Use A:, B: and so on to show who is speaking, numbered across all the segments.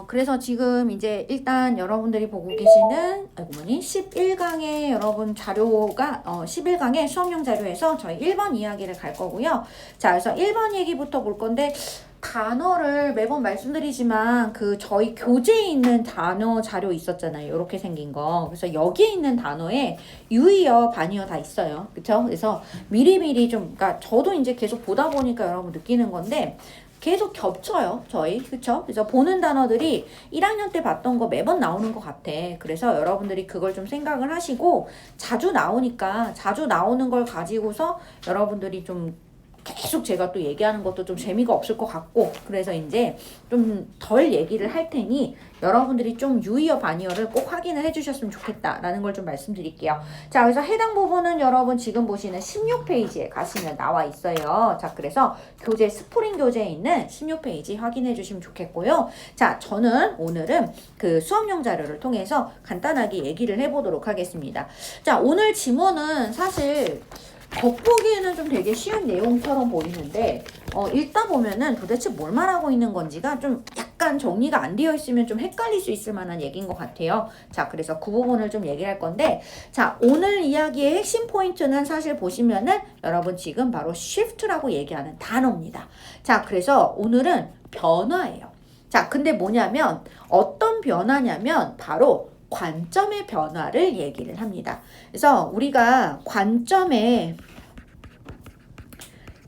A: 그래서 지금 이제 일단 여러분들이 보고 계시는, 아이고, 뭐니? 11강의 여러분 자료가, 11강의 수업용 자료에서 저희 1번 이야기를 갈 거고요. 자, 그래서 1번 얘기부터 볼 건데, 단어를 매번 말씀드리지만, 저희 교재에 있는 단어 자료 있었잖아요. 이렇게 생긴 거. 그래서 여기에 있는 단어에 유의어, 반의어 다 있어요. 그쵸? 그래서 미리미리 좀, 그러니까 저도 이제 계속 보다 보니까 여러분 느끼는 건데, 계속 겹쳐요, 저희. 그쵸? 그래서 보는 단어들이 1학년 때 봤던 거 매번 나오는 것 같아. 그래서 여러분들이 그걸 좀 생각을 하시고, 자주 나오니까, 자주 나오는 걸 가지고서 여러분들이 좀 계속 제가 또 얘기하는 것도 좀 재미가 없을 것 같고, 그래서 이제 좀 덜 얘기를 할 테니 여러분들이 좀 유의어 반의어를 꼭 확인을 해주셨으면 좋겠다라는 걸 좀 말씀드릴게요. 자, 그래서 해당 부분은 여러분 지금 보시는 16페이지에 가시면 나와 있어요. 자, 그래서 교재 스프링 교재에 있는 16페이지 확인해 주시면 좋겠고요. 자, 저는 오늘은 그 수업용 자료를 통해서 간단하게 얘기를 해보도록 하겠습니다. 자, 오늘 지문은 사실 겉보기에는 좀 되게 쉬운 내용처럼 보이는데 읽다 보면은 도대체 뭘 말하고 있는 건지가 좀 약간 정리가 안 되어 있으면 좀 헷갈릴 수 있을 만한 얘기인 것 같아요. 자, 그래서 그 부분을 좀 얘기할 건데, 자, 오늘 이야기의 핵심 포인트는 사실 보시면은 여러분 지금 바로 shift라고 얘기하는 단어입니다. 자, 그래서 오늘은 변화예요. 자, 근데 뭐냐면 어떤 변화냐면 바로 관점의 변화를 얘기를 합니다. 그래서 우리가 관점의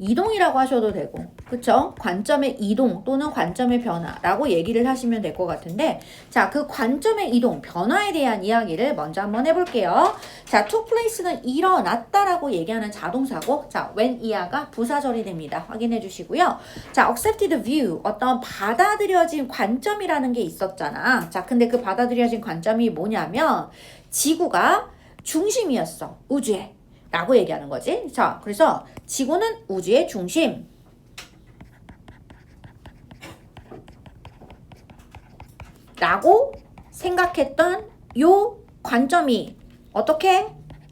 A: 이동이라고 하셔도 되고, 그쵸? 관점의 이동 또는 관점의 변화라고 얘기를 하시면 될 것 같은데, 자, 그 관점의 이동, 변화에 대한 이야기를 먼저 한번 해볼게요. 자, took place는 일어났다라고 얘기하는 자동사고, 자, when 이하가 부사절이 됩니다. 확인해 주시고요. 자, accepted view, 어떤 받아들여진 관점이라는 게 있었잖아. 자, 근데 그 받아들여진 관점이 뭐냐면, 지구가 중심이었어, 우주에. 라고 얘기하는 거지. 자, 그래서 지구는 우주의 중심. 라고 생각했던 요 관점이 어떻게?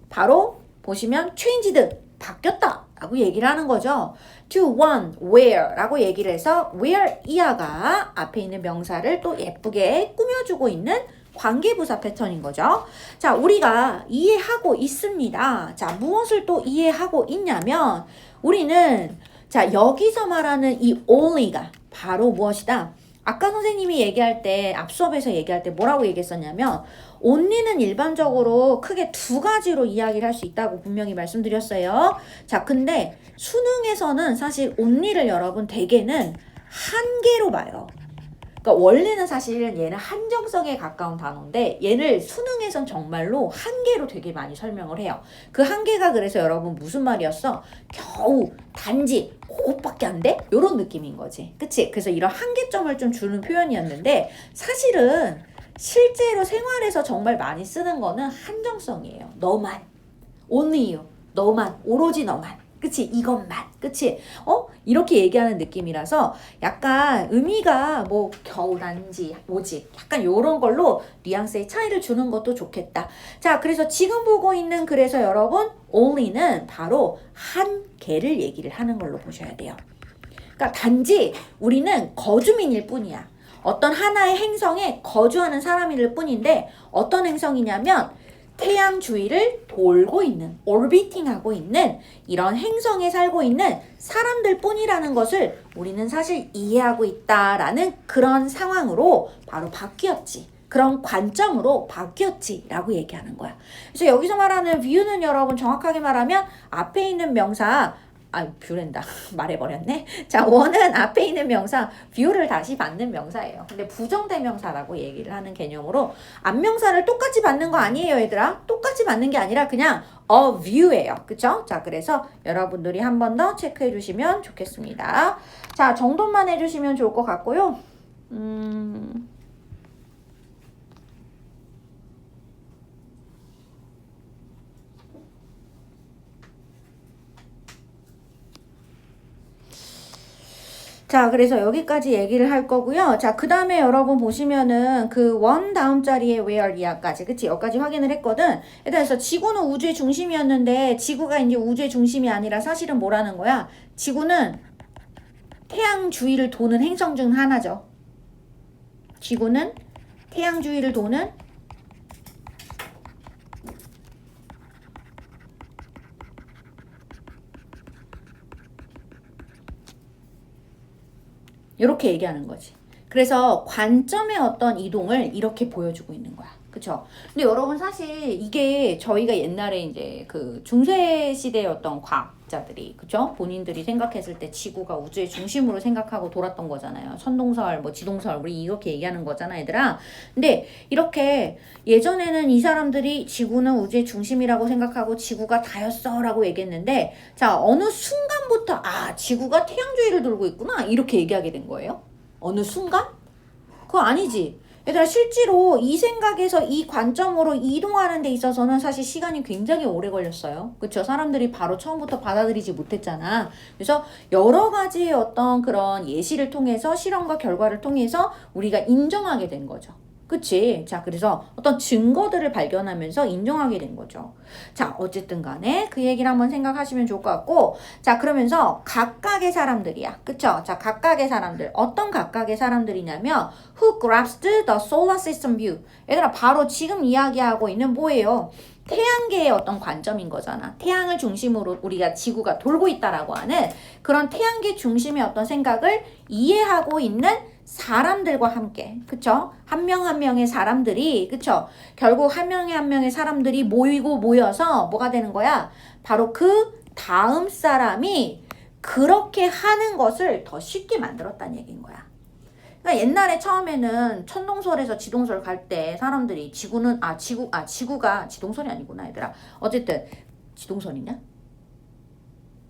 A: 바로 보시면 changed, 바뀌었다 라고 얘기를 하는 거죠. to one, where 라고 얘기를 해서 where 이하가 앞에 있는 명사를 또 예쁘게 꾸며주고 있는 관계부사 패턴인 거죠. 자, 우리가 이해하고 있습니다. 자, 무엇을 또 이해하고 있냐면 우리는 자, 여기서 말하는 이 only가 바로 무엇이다? 아까 선생님이 얘기할 때, 앞 수업에서 얘기할 때 뭐라고 얘기했었냐면 only는 일반적으로 크게 두 가지로 이야기를 할 수 있다고 분명히 말씀드렸어요. 자, 근데 수능에서는 사실 only를 여러분 대개는 한 개로 봐요. 그러니까 원래는 사실은 얘는 한정성에 가까운 단어인데 얘를 수능에선 정말로 한 개로 되게 많이 설명을 해요. 그 한 개가 그래서 여러분 무슨 말이었어? 겨우 단지 그것밖에 안 돼? 요런 느낌인 거지. 그치? 그래서 이런 한계점을 좀 주는 표현이었는데 사실은 실제로 생활에서 정말 많이 쓰는 거는 한정성이에요. 너만, only you, 너만, 오로지 너만. 그치? 이것만. 그치? 이렇게 얘기하는 느낌이라서 약간 의미가 뭐 겨우 단지 오직 약간 요런 걸로 뉘앙스의 차이를 주는 것도 좋겠다. 자, 그래서 지금 보고 있는 그래서 여러분 only는 바로 한 개를 얘기를 하는 걸로 보셔야 돼요. 그러니까 단지 우리는 거주민일 뿐이야. 어떤 하나의 행성에 거주하는 사람일 뿐인데 어떤 행성이냐면 태양 주위를 돌고 있는, orbiting 하고 있는 이런 행성에 살고 있는 사람들 뿐이라는 것을 우리는 사실 이해하고 있다라는 그런 상황으로 바로 바뀌었지. 그런 관점으로 바뀌었지 라고 얘기하는 거야. 그래서 여기서 말하는 view는 여러분 정확하게 말하면 앞에 있는 명사 뷰랜다. 말해버렸네. 자, 원은 앞에 있는 명사, 뷰를 다시 받는 명사예요. 근데 부정대명사라고 얘기를 하는 개념으로 앞명사를 똑같이 받는 거 아니에요, 얘들아. 똑같이 받는 게 아니라 그냥 a view예요. 그쵸? 자, 그래서 여러분들이 한 번 더 체크해 주시면 좋겠습니다. 자, 정돈만 해주시면 좋을 것 같고요. 자, 그래서 여기까지 얘기를 할 거고요. 자, 그 다음에 여러분 보시면은 그 원 다음 자리에 where 이하까지, 그치? 여기까지 확인을 했거든. 그래서 지구는 우주의 중심이었는데 지구가 이제 우주의 중심이 아니라 사실은 뭐라는 거야? 지구는 태양 주위를 도는 행성 중 하나죠. 지구는 태양 주위를 도는 이렇게 얘기하는 거지. 그래서 관점의 어떤 이동을 이렇게 보여주고 있는 거야. 그쵸? 근데 여러분 사실 이게 저희가 옛날에 이제 그 중세 시대의 어떤 과학자들이, 그쵸? 본인들이 생각했을 때 지구가 우주의 중심으로 생각하고 돌았던 거잖아요. 선동설, 뭐 지동설, 우리 이렇게 얘기하는 거잖아, 얘들아. 근데 이렇게 예전에는 이 사람들이 지구는 우주의 중심이라고 생각하고 지구가 다였어 라고 얘기했는데, 자, 어느 순간부터 지구가 태양 주위를 돌고 있구나 이렇게 얘기하게 된 거예요. 어느 순간? 그거 아니지. 얘들아, 실제로 이 생각에서 이 관점으로 이동하는 데 있어서는 사실 시간이 굉장히 오래 걸렸어요. 그쵸? 사람들이 바로 처음부터 받아들이지 못했잖아. 그래서 여러 가지의 어떤 그런 예시를 통해서 실험과 결과를 통해서 우리가 인정하게 된 거죠. 그치? 자, 그래서 어떤 증거들을 발견하면서 인정하게 된 거죠. 자, 어쨌든 간에 그 얘기를 한번 생각하시면 좋을 것 같고, 자, 그러면서 각각의 사람들이야. 그쵸? 자, 각각의 사람들. 어떤 각각의 사람들이냐면, who grasped the solar system view. 얘들아, 바로 지금 이야기하고 있는 뭐예요? 태양계의 어떤 관점인 거잖아. 태양을 중심으로 우리가 지구가 돌고 있다라고 하는 그런 태양계 중심의 어떤 생각을 이해하고 있는 사람들과 함께, 그쵸? 한 명 한 명의 사람들이, 그쵸? 결국 한 명의 한 명의 사람들이 모여서 뭐가 되는 거야? 바로 그 다음 사람이 그렇게 하는 것을 더 쉽게 만들었다는 얘기인 거야. 그러니까 옛날에 처음에는 천동설에서 지동설 갈 때 사람들이 지구가 지동설이 아니구나, 얘들아. 어쨌든 지동설이냐?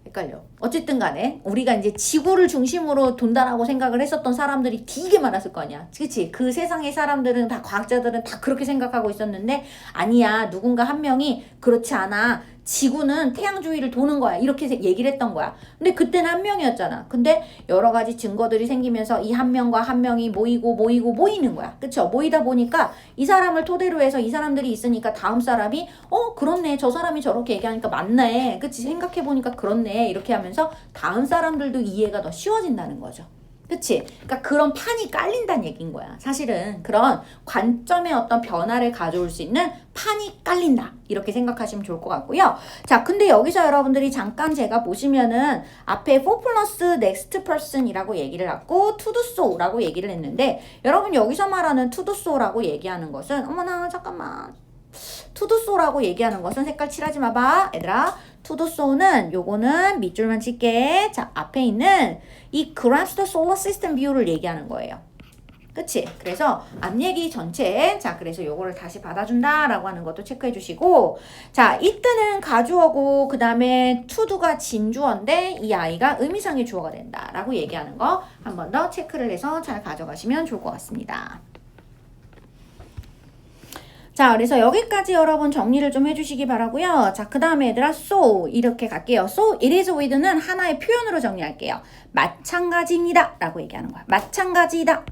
A: 헷갈려. 어쨌든 간에 우리가 이제 지구를 중심으로 돈다라고 생각을 했었던 사람들이 되게 많았을 거 아니야. 그치? 그 세상의 사람들은 다, 과학자들은 다 그렇게 생각하고 있었는데, 아니야, 누군가 한 명이 그렇지 않아, 지구는 태양 주위를 도는 거야, 이렇게 얘기를 했던 거야. 근데 그때는 한 명이었잖아. 근데 여러 가지 증거들이 생기면서 이 한 명과 한 명이 모이는 거야. 그쵸? 모이다 보니까 이 사람을 토대로 해서 이 사람들이 있으니까 다음 사람이 그렇네, 저 사람이 저렇게 얘기하니까 맞네, 그치? 생각해보니까 그렇네, 이렇게 하면서 다음 사람들도 이해가 더 쉬워진다는 거죠. 그치? 그러니까 그런 판이 깔린다는 얘기인 거야. 사실은 그런 관점의 어떤 변화를 가져올 수 있는 판이 깔린다, 이렇게 생각하시면 좋을 것 같고요. 자, 근데 여기서 여러분들이 잠깐 제가 보시면은 앞에 for plus next person이라고 얘기를 하고 to do so라고 얘기를 했는데, 여러분 여기서 말하는 to do so라고 얘기하는 것은, 어머나 잠깐만, to do so라고 얘기하는 것은, 색깔 칠하지 마봐 얘들아. to do so는 요거는 밑줄만 칠게. 자, 앞에 있는 이 grasp the solar system view를 얘기하는 거예요. 그치? 그래서 앞 얘기 전체, 자, 그래서 요거를 다시 받아준다 라고 하는 것도 체크해 주시고, 자, it는 가주어고 그 다음에 to do가 진주어인데 이 아이가 의미상의 주어가 된다 라고 얘기하는 거 한 번 더 체크를 해서 잘 가져가시면 좋을 것 같습니다. 자, 그래서 여기까지 여러분 정리를 좀 해주시기 바라고요. 자, 그 다음에 얘들아, so 이렇게 갈게요. so it is with는 하나의 표현으로 정리할게요. 마찬가지입니다 라고 얘기하는 거야. 마찬가지다.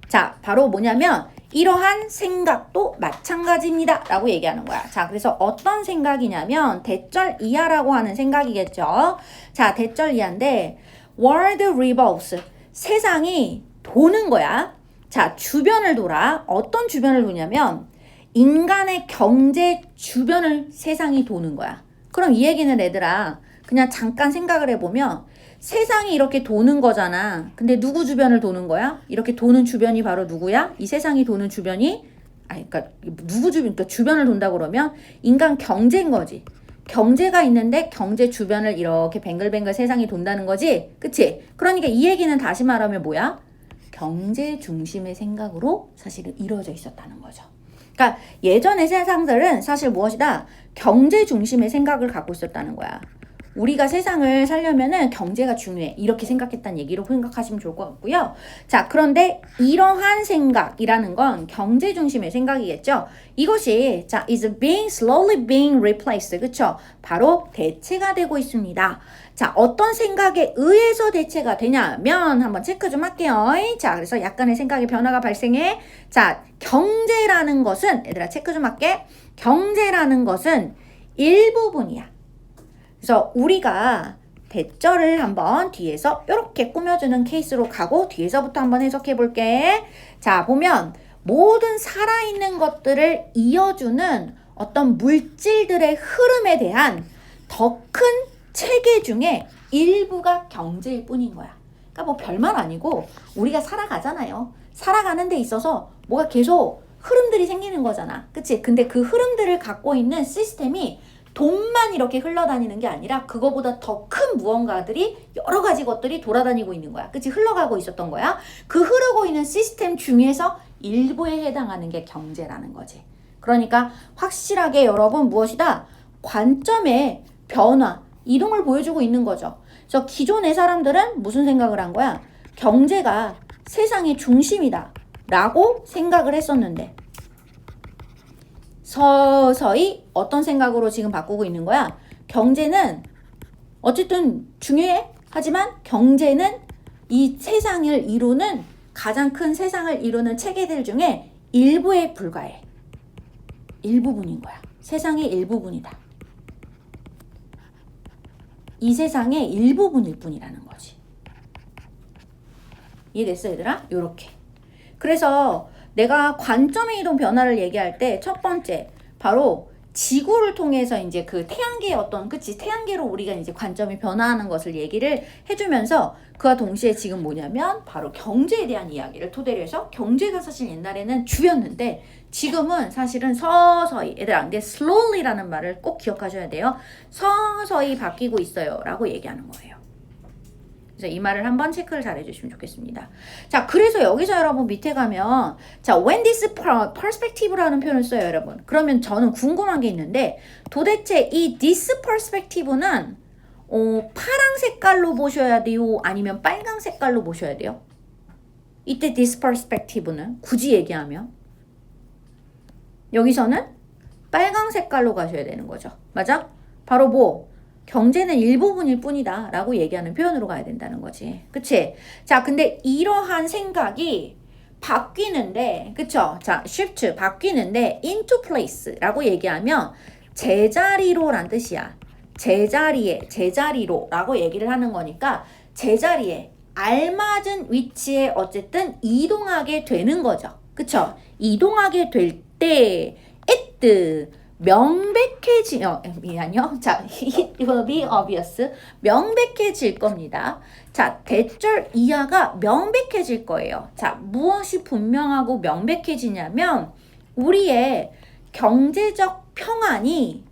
A: 자, 바로 뭐냐면 이러한 생각도 마찬가지입니다 라고 얘기하는 거야. 자, 그래서 어떤 생각이냐면 대절 이하라고 하는 생각이겠죠. 자, 대절 이하인데 world revolves, 세상이 도는 거야. 자, 주변을 돌아. 어떤 주변을 도냐면 인간의 경제 주변을 세상이 도는 거야. 그럼 이 얘기는 얘들아, 그냥 잠깐 생각을 해보면 세상이 이렇게 도는 거잖아. 근데 누구 주변을 도는 거야? 이렇게 도는 주변이 바로 누구야? 이 세상이 도는 주변이, 그러니까 누구 주변, 그러니까 주변을 돈다 그러면 인간 경제인 거지. 경제가 있는데 경제 주변을 이렇게 뱅글뱅글 세상이 돈다는 거지. 그치? 그러니까 이 얘기는 다시 말하면 뭐야? 경제 중심의 생각으로 사실은 이루어져 있었다는 거죠. 그러니까 예전의 세상들은 사실 무엇이다? 경제 중심의 생각을 갖고 있었다는 거야. 우리가 세상을 살려면은 경제가 중요해, 이렇게 생각했다는 얘기로 생각하시면 좋을 것 같고요. 자, 그런데 이러한 생각이라는 건 경제 중심의 생각이겠죠. 이것이 자 is slowly being replaced, 그쵸? 바로 대체가 되고 있습니다. 자, 어떤 생각에 의해서 대체가 되냐면 한번 체크 좀 할게요. 자, 그래서 약간의 생각의 변화가 발생해. 자, 경제라는 것은, 얘들아 체크 좀 할게. 경제라는 것은 일부분이야. 그래서 우리가 대절을 한번 뒤에서 이렇게 꾸며주는 케이스로 가고 뒤에서부터 한번 해석해 볼게. 자, 보면 모든 살아있는 것들을 이어주는 어떤 물질들의 흐름에 대한 더 큰 체계 중에 일부가 경제일 뿐인 거야. 그러니까 뭐 별말 아니고 우리가 살아가잖아요. 살아가는 데 있어서 뭐가 계속 흐름들이 생기는 거잖아. 그치? 근데 그 흐름들을 갖고 있는 시스템이 돈만 이렇게 흘러다니는 게 아니라 그거보다 더 큰 무언가들이 여러 가지 것들이 돌아다니고 있는 거야. 그치? 흘러가고 있었던 거야. 그 흐르고 있는 시스템 중에서 일부에 해당하는 게 경제라는 거지. 그러니까 확실하게 여러분 무엇이다? 관점의 변화, 이동을 보여주고 있는 거죠. 그래서 기존의 사람들은 무슨 생각을 한 거야? 경제가 세상의 중심이다 라고 생각을 했었는데 서서히 어떤 생각으로 지금 바꾸고 있는 거야? 경제는 어쨌든 중요해. 하지만 경제는 이 세상을 이루는 가장 큰 세상을 이루는 체계들 중에 일부에 불과해. 일부분인 거야. 세상의 일부분이다. 이 세상의 일부분일 뿐이라는 거지. 이해됐어 얘들아? 요렇게. 그래서 내가 관점의 이동 변화를 얘기할 때 첫 번째 바로 지구를 통해서 이제 그 태양계의 어떤 그치 태양계로 우리가 이제 관점이 변화하는 것을 얘기를 해주면서 그와 동시에 지금 뭐냐면 바로 경제에 대한 이야기를 토대로 해서 경제가 사실 옛날에는 주였는데 지금은 사실은 서서히 얘들아 근데 slowly라는 말을 꼭 기억하셔야 돼요. 서서히 바뀌고 있어요 라고 얘기하는 거예요. 그래서 이 말을 한번 체크를 잘 해주시면 좋겠습니다. 자, 그래서 여기서 여러분 밑에 가면 자, when this perspective라는 표현을 써요, 여러분. 그러면 저는 궁금한 게 있는데 도대체 이 this perspective는 파랑 색깔로 보셔야 돼요? 아니면 빨강 색깔로 보셔야 돼요? 이때 this perspective는 굳이 얘기하면 여기서는 빨강 색깔로 가셔야 되는 거죠. 맞아? 바로 뭐? 경제는 일부분일 뿐이다 라고 얘기하는 표현으로 가야 된다는 거지. 그치? 자, 근데 이러한 생각이 바뀌는데, 그쵸? 자, shift, 바뀌는데 into place 라고 얘기하면 제자리로 란 뜻이야. 제자리에, 제자리로 라고 얘기를 하는 거니까 제자리에 알맞은 위치에 어쨌든 이동하게 되는 거죠. 그쵸? 이동하게 될 때, at 미안요. 자, it will be obvious. 명백해질 겁니다. 자, 대절 이하가 명백해질 거예요. 자, 무엇이 분명하고 명백해지냐면 우리의 경제적 평안이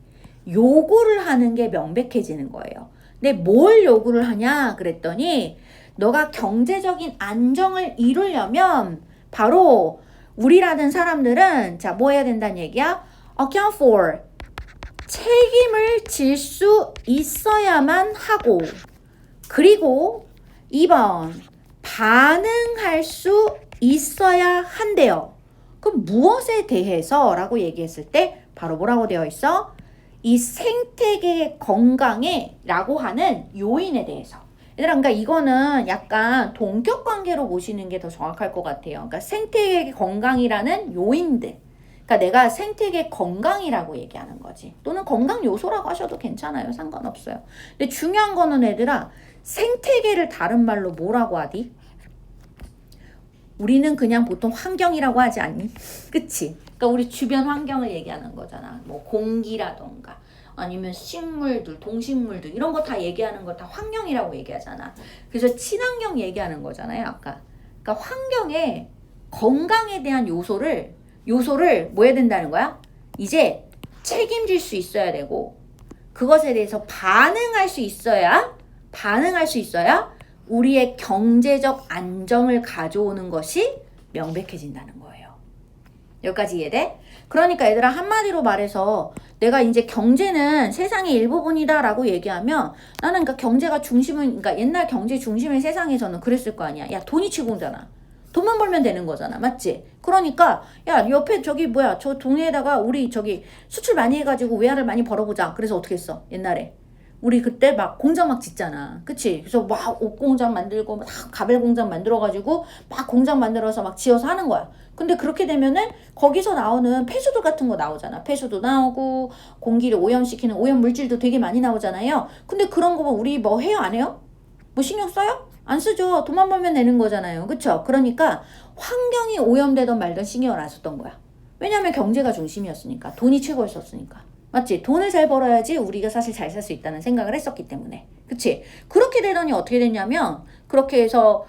A: 요구를 하는 게 명백해지는 거예요. 근데 뭘 요구를 하냐 그랬더니 너가 경제적인 안정을 이루려면 바로 우리라는 사람들은 자, 뭐 해야 된다는 얘기야? account for 책임을 질 수 있어야만 하고 그리고 2번 반응할 수 있어야 한대요. 그럼 무엇에 대해서 라고 얘기했을 때 바로 뭐라고 되어 있어? 이 생태계의 건강에 라고 하는 요인에 대해서. 얘들아, 그러니까 이거는 약간 동격 관계로 보시는 게 더 정확할 것 같아요. 그러니까 생태계 건강이라는 요인들. 그러니까 내가 생태계 건강이라고 얘기하는 거지. 또는 건강 요소라고 하셔도 괜찮아요. 상관없어요. 근데 중요한 거는 얘들아, 생태계를 다른 말로 뭐라고 하디? 우리는 그냥 보통 환경이라고 하지 않니? 그치? 그러니까 우리 주변 환경을 얘기하는 거잖아. 뭐 공기라던가 아니면 식물들, 동식물들 이런 거 다 얘기하는 거 다 환경이라고 얘기하잖아. 그래서 친환경 얘기하는 거잖아요. 아까. 그러니까 환경의 건강에 대한 요소를 뭐 해야 된다는 거야? 이제 책임질 수 있어야 되고 그것에 대해서 반응할 수 있어야 우리의 경제적 안정을 가져오는 것이 명백해진다는 거예요. 여기까지 이해돼? 그러니까 얘들아 한마디로 말해서 내가 이제 경제는 세상의 일부분이다 라고 얘기하면 나는 그러니까 경제가 중심은 그러니까 옛날 경제 중심의 세상에서는 그랬을 거 아니야. 야 돈이 최고잖아. 돈만 벌면 되는 거잖아. 맞지? 그러니까 야 옆에 저기 뭐야 저 동네에다가 우리 저기 수출 많이 해가지고 외화를 많이 벌어보자. 그래서 어떻게 했어? 옛날에 우리 그때 막 공장 막 짓잖아. 그치? 그래서 막 옷 공장 만들고 막 가벨 공장 만들어가지고 막 공장 만들어서 막 지어서 하는 거야. 근데 그렇게 되면은 거기서 나오는 폐수도 같은 거 나오잖아. 폐수도 나오고 공기를 오염시키는 오염 물질도 되게 많이 나오잖아요. 근데 그런 거 뭐 우리 뭐 해요? 안 해요? 뭐 신경 써요? 안 쓰죠. 돈만 벌면 되는 거잖아요. 그쵸? 그러니까 환경이 오염되던 말던 신경을 안 썼던 거야. 왜냐면 경제가 중심이었으니까. 돈이 최고였었으니까. 맞지? 돈을 잘 벌어야지 우리가 사실 잘 살 수 있다는 생각을 했었기 때문에. 그치? 그렇게 되더니 어떻게 됐냐면, 그렇게 해서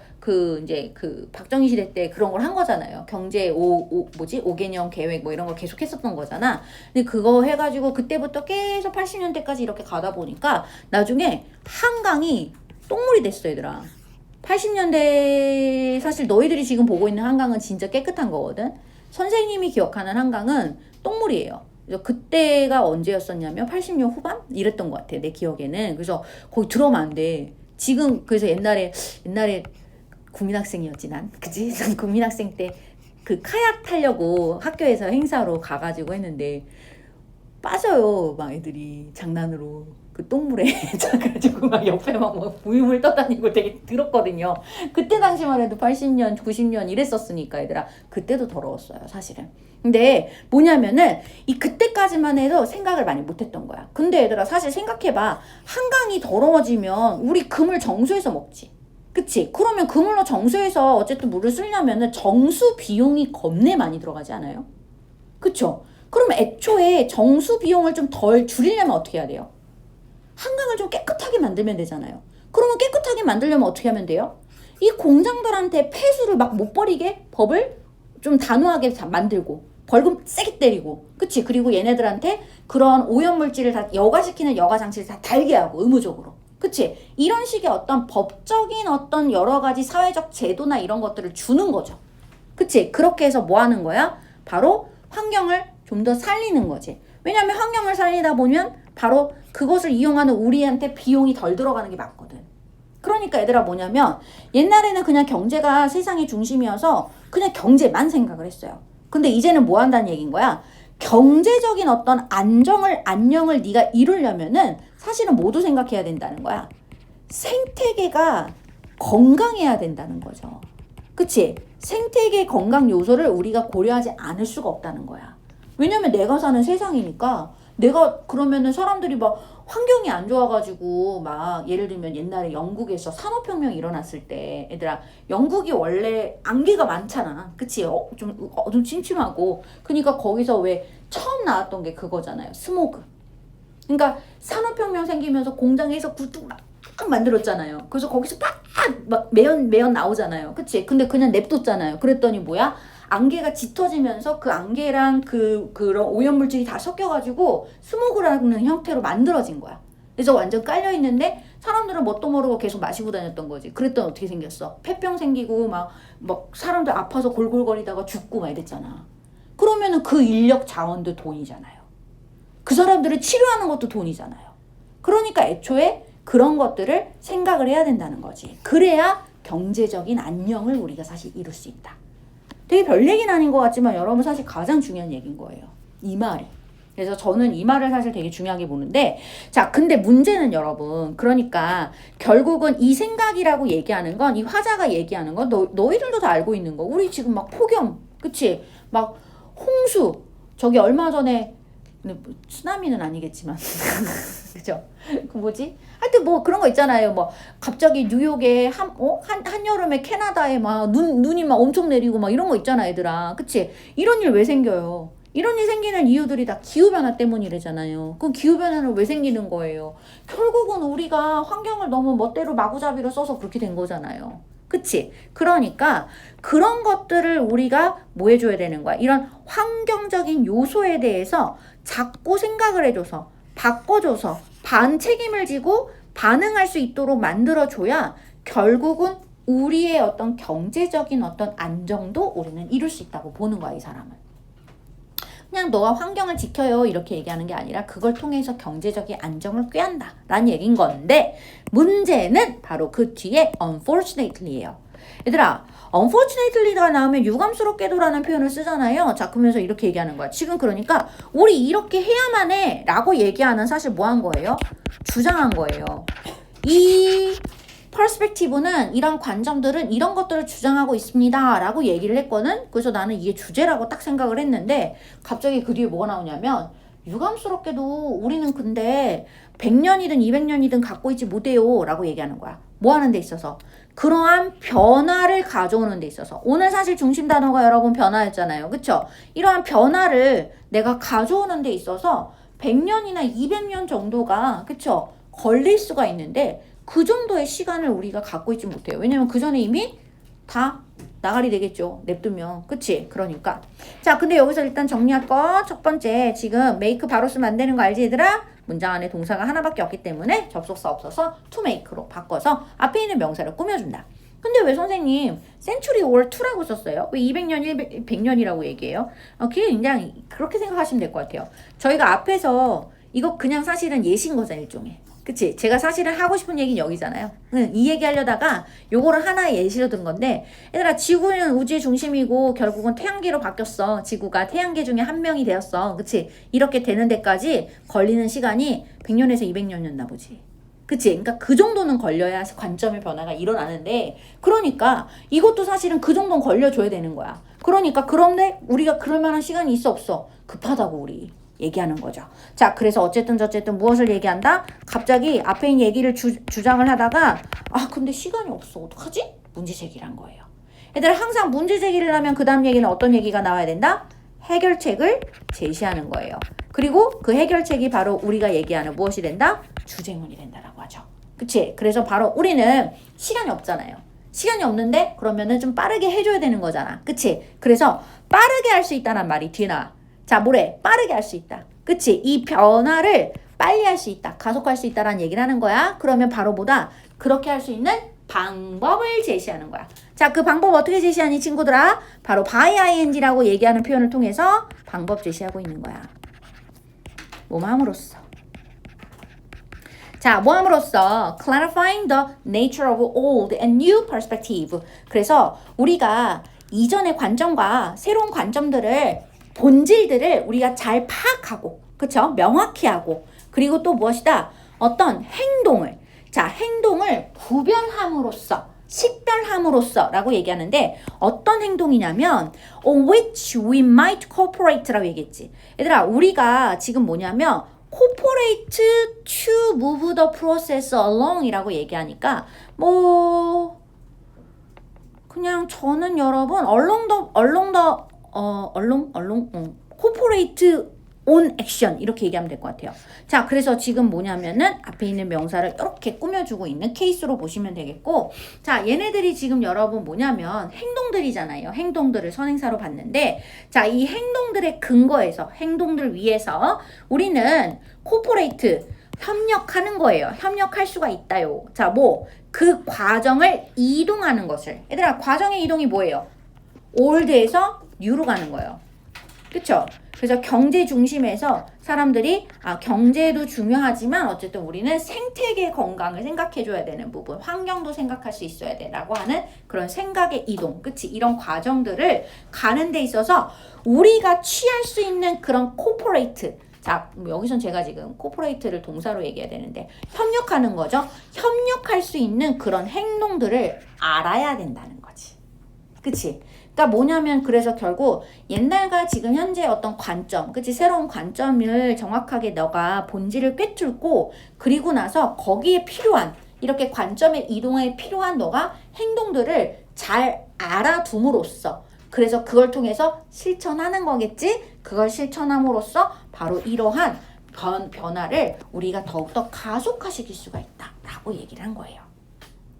A: 이제 박정희 시대 때 그런 걸 한 거잖아요. 경제 5개년 계획 뭐 이런 걸 계속 했었던 거잖아. 근데 그거 해가지고 그때부터 계속 80년대까지 이렇게 가다 보니까 나중에 한강이 똥물이 됐어, 얘들아. 80년대 사실 너희들이 지금 보고 있는 한강은 진짜 깨끗한 거거든. 선생님이 기억하는 한강은 똥물이에요. 그래서 그때가 언제였었냐면 80년 후반? 이랬던 것 같아, 내 기억에는. 그래서 거기 들어오면 안 돼. 지금 그래서 옛날에 국민학생이었지 난. 그치? 국민학생 때 그 카약 타려고 학교에서 행사로 가가지고 했는데 빠져요. 막 애들이 장난으로. 그 똥물에 자가지고 막 옆에 막 부유물 떠다니고 되게 들었거든요. 그때 당시만 해도 80년, 90년 이랬었으니까 얘들아. 그때도 더러웠어요, 사실은. 근데 뭐냐면은 이 그때까지만 해도 생각을 많이 못했던 거야. 근데 얘들아 사실 생각해봐. 한강이 더러워지면 우리 금을 정수해서 먹지. 그치? 그러면 그물로 정수해서 어쨌든 물을 쓰려면은 정수 비용이 겁내 많이 들어가지 않아요? 그쵸? 그러면 애초에 정수 비용을 좀 덜 줄이려면 어떻게 해야 돼요? 한강을 좀 깨끗하게 만들면 되잖아요. 그러면 깨끗하게 만들려면 어떻게 하면 돼요? 이 공장들한테 폐수를 막 못 버리게 법을 좀 단호하게 만들고 벌금 세게 때리고, 그치? 그리고 얘네들한테 그런 오염물질을 다 여과시키는 여과 장치를 다 달게 하고 의무적으로. 그치? 이런 식의 어떤 법적인 어떤 여러 가지 사회적 제도나 이런 것들을 주는 거죠. 그치? 그렇게 해서 뭐 하는 거야? 바로 환경을 좀 더 살리는 거지. 왜냐면 환경을 살리다 보면 바로 그것을 이용하는 우리한테 비용이 덜 들어가는 게 맞거든. 그러니까 얘들아 뭐냐면 옛날에는 그냥 경제가 세상의 중심이어서 그냥 경제만 생각을 했어요. 근데 이제는 뭐 한다는 얘기인 거야? 경제적인 어떤 안녕을 네가 이루려면은 사실은 모두 생각해야 된다는 거야. 생태계가 건강해야 된다는 거죠. 그치? 생태계 건강 요소를 우리가 고려하지 않을 수가 없다는 거야. 왜냐면 내가 사는 세상이니까 내가 그러면은 사람들이 막 환경이 안 좋아가지고 막 예를 들면 옛날에 영국에서 산업혁명이 일어났을 때 얘들아 영국이 원래 안개가 많잖아. 그치? 좀 침침하고. 그러니까 거기서 왜 처음 나왔던 게 그거잖아요. 스모그. 그러니까 산업혁명 생기면서 공장에서 굴뚝 막 만들었잖아요. 그래서 거기서 막 매연 나오잖아요. 그치? 근데 그냥 냅뒀잖아요. 그랬더니 뭐야? 안개가 짙어지면서 그 안개랑 그런 오염물질이 다 섞여가지고 스모그라는 형태로 만들어진 거야. 그래서 완전 깔려있는데 사람들은 뭣도 모르고 계속 마시고 다녔던 거지. 그랬더니 어떻게 생겼어? 폐병 생기고 막 사람들 아파서 골골거리다가 죽고 막 이랬잖아. 그러면은 그 인력 자원도 돈이잖아요. 그 사람들을 치료하는 것도 돈이잖아요. 그러니까 애초에 그런 것들을 생각을 해야 된다는 거지. 그래야 경제적인 안녕을 우리가 사실 이룰 수 있다. 되게 별 얘기는 아닌 것 같지만 여러분 사실 가장 중요한 얘기인 거예요. 이 말이. 그래서 저는 이 말을 사실 되게 중요하게 보는데, 자, 근데 문제는 여러분, 그러니까 결국은 이 생각이라고 얘기하는 건, 이 화자가 얘기하는 건 너희들도 다 알고 있는 거. 우리 지금 막 폭염, 그치? 막 홍수, 저기 얼마 전에 쓰나미는 아니겠지만 그죠? 그 뭐지? 하여튼 뭐 그런 거 있잖아요. 뭐 갑자기 뉴욕에 한여름에 캐나다에 막 눈이 막 엄청 내리고 막 이런 거 있잖아, 얘들아. 그치? 이런 일 왜 생겨요? 이런 일 생기는 이유들이 다 기후변화 때문이래잖아요. 그럼 기후변화는 왜 생기는 거예요? 결국은 우리가 환경을 너무 멋대로 마구잡이로 써서 그렇게 된 거잖아요. 그치? 그러니까 그런 것들을 우리가 뭐 해줘야 되는 거야? 이런 환경적인 요소에 대해서 자꾸 생각을 해줘서 바꿔줘서 책임을 지고 반응할 수 있도록 만들어줘야 결국은 우리의 어떤 경제적인 어떤 안정도 우리는 이룰 수 있다고 보는 거야, 이 사람은. 그냥 너가 환경을 지켜요 이렇게 얘기하는 게 아니라 그걸 통해서 경제적인 안정을 꾀한다 라는 얘기인 건데, 문제는 바로 그 뒤에 unfortunately예요. 얘들아, unfortunately가 나오면 유감스럽게도라는 표현을 쓰잖아요. 자, 그러면서 이렇게 얘기하는 거야. 지금 그러니까 우리 이렇게 해야만 해 라고 얘기하는 사실 뭐 한 거예요? 주장한 거예요. 이 퍼스펙티브는 이런 관점들은 이런 것들을 주장하고 있습니다 라고 얘기를 했거든. 그래서 나는 이게 주제라고 딱 생각을 했는데 갑자기 그 뒤에 뭐가 나오냐면 유감스럽게도 우리는 근데 100년이든 200년이든 갖고 있지 못해요 라고 얘기하는 거야. 뭐 하는 데 있어서? 그러한 변화를 가져오는 데 있어서. 오늘 사실 중심 단어가 여러분 변화였잖아요. 그쵸? 이러한 변화를 내가 가져오는 데 있어서 100년이나 200년 정도가 그쵸? 걸릴 수가 있는데 그 정도의 시간을 우리가 갖고 있지 못해요. 왜냐면 그 전에 이미 다 나가리 되겠죠. 냅두면. 그치? 그러니까. 자, 근데 여기서 일단 정리할 거 첫 번째 지금 make 바로 쓰면 안 되는 거 알지 얘들아? 문장 안에 동사가 하나밖에 없기 때문에 접속사 없어서 to make로 바꿔서 앞에 있는 명사를 꾸며준다. 근데 왜 선생님 century or to라고 썼어요? 왜 200년, 100년이라고 얘기해요? 그게 그냥 그렇게 생각하시면 될 것 같아요. 저희가 앞에서 이거 그냥 사실은 예시인 거잖아 일종의. 그치? 제가 사실은 하고 싶은 얘기는 여기잖아요. 이 얘기 하려다가 요거를 하나의 예시로 든 건데 얘들아 지구는 우주의 중심이고 결국은 태양계로 바뀌었어. 지구가 태양계 중에 한 명이 되었어. 그치? 이렇게 되는 데까지 걸리는 시간이 100년에서 200년이었나 보지. 그치? 그러니까 그 정도는 걸려야 관점의 변화가 일어나는데 그러니까 이것도 사실은 그 정도는 걸려줘야 되는 거야. 그러니까 그런데 우리가 그럴 만한 시간이 있어 없어? 급하다고 우리. 얘기하는 거죠. 자, 그래서 어쨌든 무엇을 얘기한다? 갑자기 앞에 있는 얘기를 주장을 하다가 근데 시간이 없어. 어떡하지? 문제 제기를 한 거예요. 얘들아 항상 문제 제기를 하면 그 다음 얘기는 어떤 얘기가 나와야 된다? 해결책을 제시하는 거예요. 그리고 그 해결책이 바로 우리가 얘기하는 무엇이 된다? 주제문이 된다라고 하죠. 그치? 그래서 바로 우리는 시간이 없잖아요. 시간이 없는데 그러면은 좀 빠르게 해줘야 되는 거잖아. 그치? 그래서 빠르게 할 수 있다는 말이 뒤에 나와. 자, 뭐래? 빠르게 할 수 있다. 그치? 이 변화를 빨리 할 수 있다. 가속할 수 있다라는 얘기를 하는 거야. 그러면 바로 보다 그렇게 할 수 있는 방법을 제시하는 거야. 자, 그 방법 어떻게 제시하니 친구들아? 바로 by ing라고 얘기하는 표현을 통해서 방법 제시하고 있는 거야. 뭐함으로써. 자, 뭐함으로써 clarifying the nature of old and new perspective. 그래서 우리가 이전의 관점과 새로운 관점들을 본질들을 우리가 잘 파악하고 그쵸? 명확히 하고 그리고 또 무엇이다? 어떤 행동을 행동을 구별함으로써 식별함으로써 라고 얘기하는데 어떤 행동이냐면 which we might cooperate 라고 얘기했지. 얘들아 우리가 지금 뭐냐면 cooperate to move the process along 이라고 얘기하니까 그냥 저는 여러분 corporate on action 이렇게 얘기하면 될 것 같아요. 자, 그래서 지금 뭐냐면은 앞에 있는 명사를 이렇게 꾸며주고 있는 케이스로 보시면 되겠고 자, 얘네들이 지금 여러분 뭐냐면 행동들이잖아요. 행동들을 선행사로 봤는데 자, 이 행동들의 근거에서 행동들 위에서 우리는 corporate 협력하는 거예요. 협력할 수가 있다요. 자, 그 과정을 이동하는 것을 얘들아 과정의 이동이 뭐예요? 올드에서 뉴로 가는 거예요. 그쵸? 그래서 경제 중심에서 사람들이 경제도 중요하지만 어쨌든 우리는 생태계 건강을 생각해줘야 되는 부분 환경도 생각할 수 있어야 돼 라고 하는 그런 생각의 이동 그치? 이런 과정들을 가는 데 있어서 우리가 취할 수 있는 그런 코퍼레이트 자, 여기선 제가 지금 코퍼레이트를 동사로 얘기해야 되는데 협력하는 거죠. 협력할 수 있는 그런 행동들을 알아야 된다는 거지. 그치? 그러니까 뭐냐면 그래서 결국 옛날과 지금 현재 어떤 관점, 그치? 새로운 관점을 정확하게 너가 본질을 꿰뚫고 그리고 나서 거기에 필요한 이렇게 관점의 이동에 필요한 너가 행동들을 잘 알아둠으로써 그래서 그걸 통해서 실천하는 거겠지? 그걸 실천함으로써 바로 이러한 변화를 우리가 더욱더 가속화시킬 수가 있다라고 얘기를 한 거예요.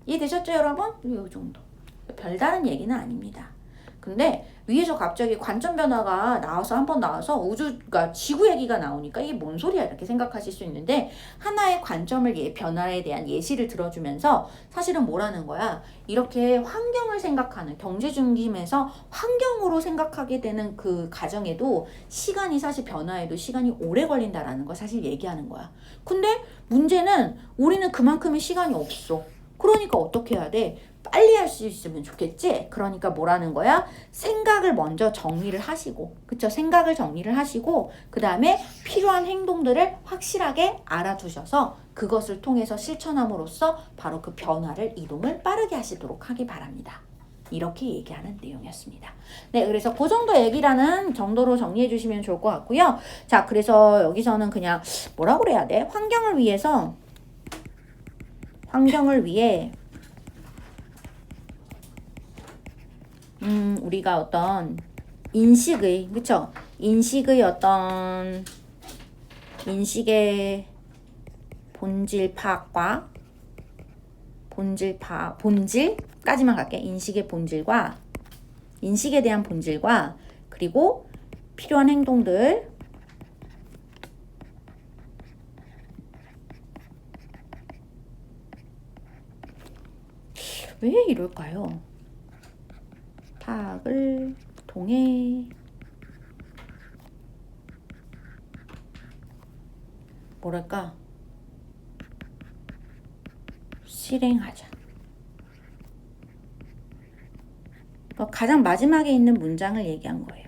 A: 이해되셨죠 여러분? 이 정도. 별다른 얘기는 아닙니다. 근데 위에서 갑자기 관점 변화가 한번 나와서 우주가 지구 얘기가 나오니까 이게 뭔 소리야 이렇게 생각하실 수 있는데 하나의 관점을 변화에 대한 예시를 들어주면서 사실은 뭐라는 거야 이렇게 환경을 생각하는 경제 중심에서 환경으로 생각하게 되는 그 과정에도 시간이 사실 변화에도 시간이 오래 걸린다라는 걸 사실 얘기하는 거야. 근데 문제는 우리는 그만큼의 시간이 없어. 그러니까 어떻게 해야 돼? 빨리 할 수 있으면 좋겠지? 그러니까 뭐라는 거야? 생각을 먼저 정리를 하시고, 그쵸? 생각을 정리를 하시고, 그 다음에 필요한 행동들을 확실하게 알아두셔서 그것을 통해서 실천함으로써 바로 그 변화를, 이동을 빠르게 하시도록 하기 바랍니다. 이렇게 얘기하는 내용이었습니다. 네, 그래서 그 정도 얘기라는 정도로 정리해 주시면 좋을 것 같고요. 자, 그래서 여기서는 그냥 뭐라고 그래야 돼? 환경을 위해 우리가 어떤 인식의, 그쵸? 인식의 본질 파악과 본질까지만 갈게. 인식의 본질과, 인식에 대한 본질과, 그리고 필요한 행동들, 왜 이럴까요? 파악을 통해 뭐랄까? 실행하자. 가장 마지막에 있는 문장을 얘기한 거예요.